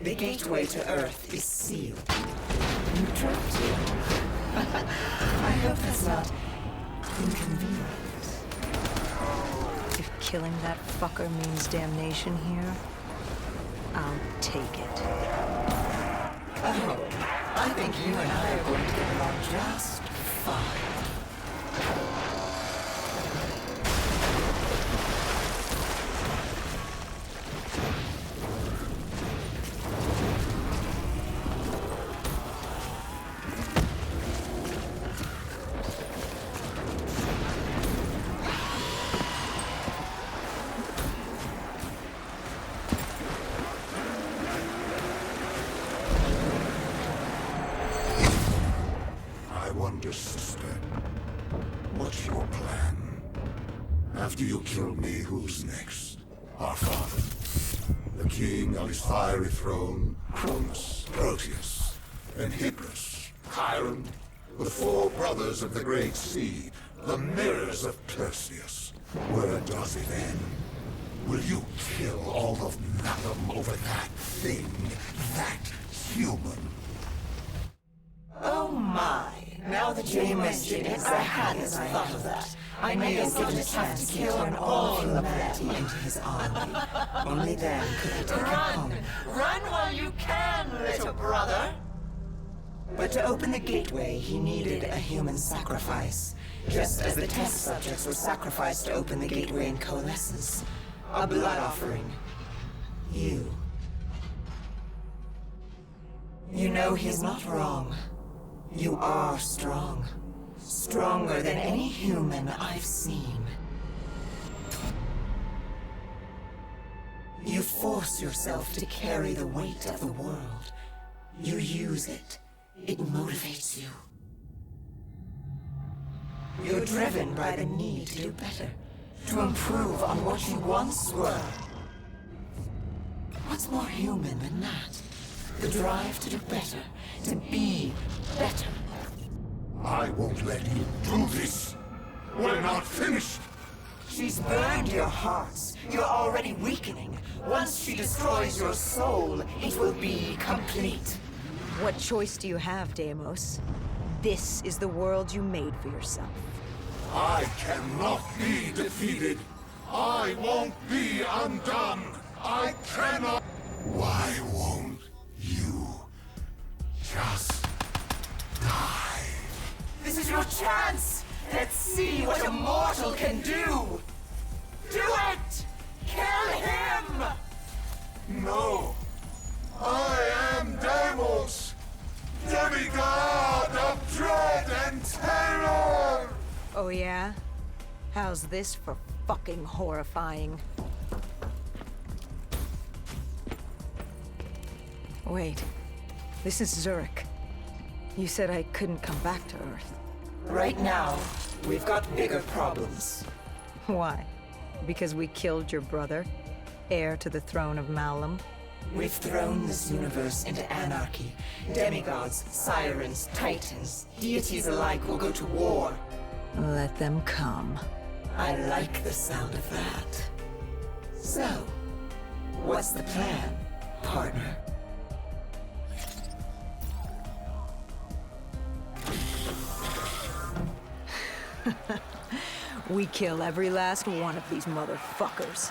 The gateway to Earth is sealed. You trapped here. I hope that's not inconvenient. If killing that fucker means damnation here, I'll take it. Oh, I think you and I are going to get along just fine. Sister, what's your plan? After you kill me, who's next? Our father. The king on his fiery throne, Cronus, Proteus, and Hybris, Chiron, the four brothers of the Great Sea, the mirrors of Perseus. Where does it end? Will you kill all of Malum over that thing, that human? Oh my. Now that you mention it, I hadn't thought of that. I may have given a chance to turn all humanity into his army. Only then could I take him home. Run while you can, little brother! But to open the gateway, he needed a human sacrifice. Just as the test subjects were sacrificed to open the gateway in Coalescence. A blood offering. You. You know he's not wrong. You are strong. Stronger than any human I've seen. You force yourself to carry the weight of the world. You use it. It motivates you. You're driven by the need to do better. To improve on what you once were. What's more human than that? The drive to do better. To be better. I won't let you do this. We're not finished. She's burned your hearts. You're already weakening. Once she destroys your soul, it will be complete. What choice do you have, Deimos? This is the world you made for yourself. I cannot be defeated. I won't be undone. I cannot. Why won't you just die? This is your chance! Let's see what a mortal can do! Do it! Kill him! No. I am Deimos, demigod of dread and terror! Oh yeah? How's this for fucking horrifying? Wait. This is Zurich. You said I couldn't come back to Earth. Right now, we've got bigger problems. Why? Because we killed your brother? Heir to the throne of Malum? We've thrown this universe into anarchy. Demigods, sirens, titans, deities alike will go to war. Let them come. I like the sound of that. So, what's the plan? partner. We kill every last one of these motherfuckers.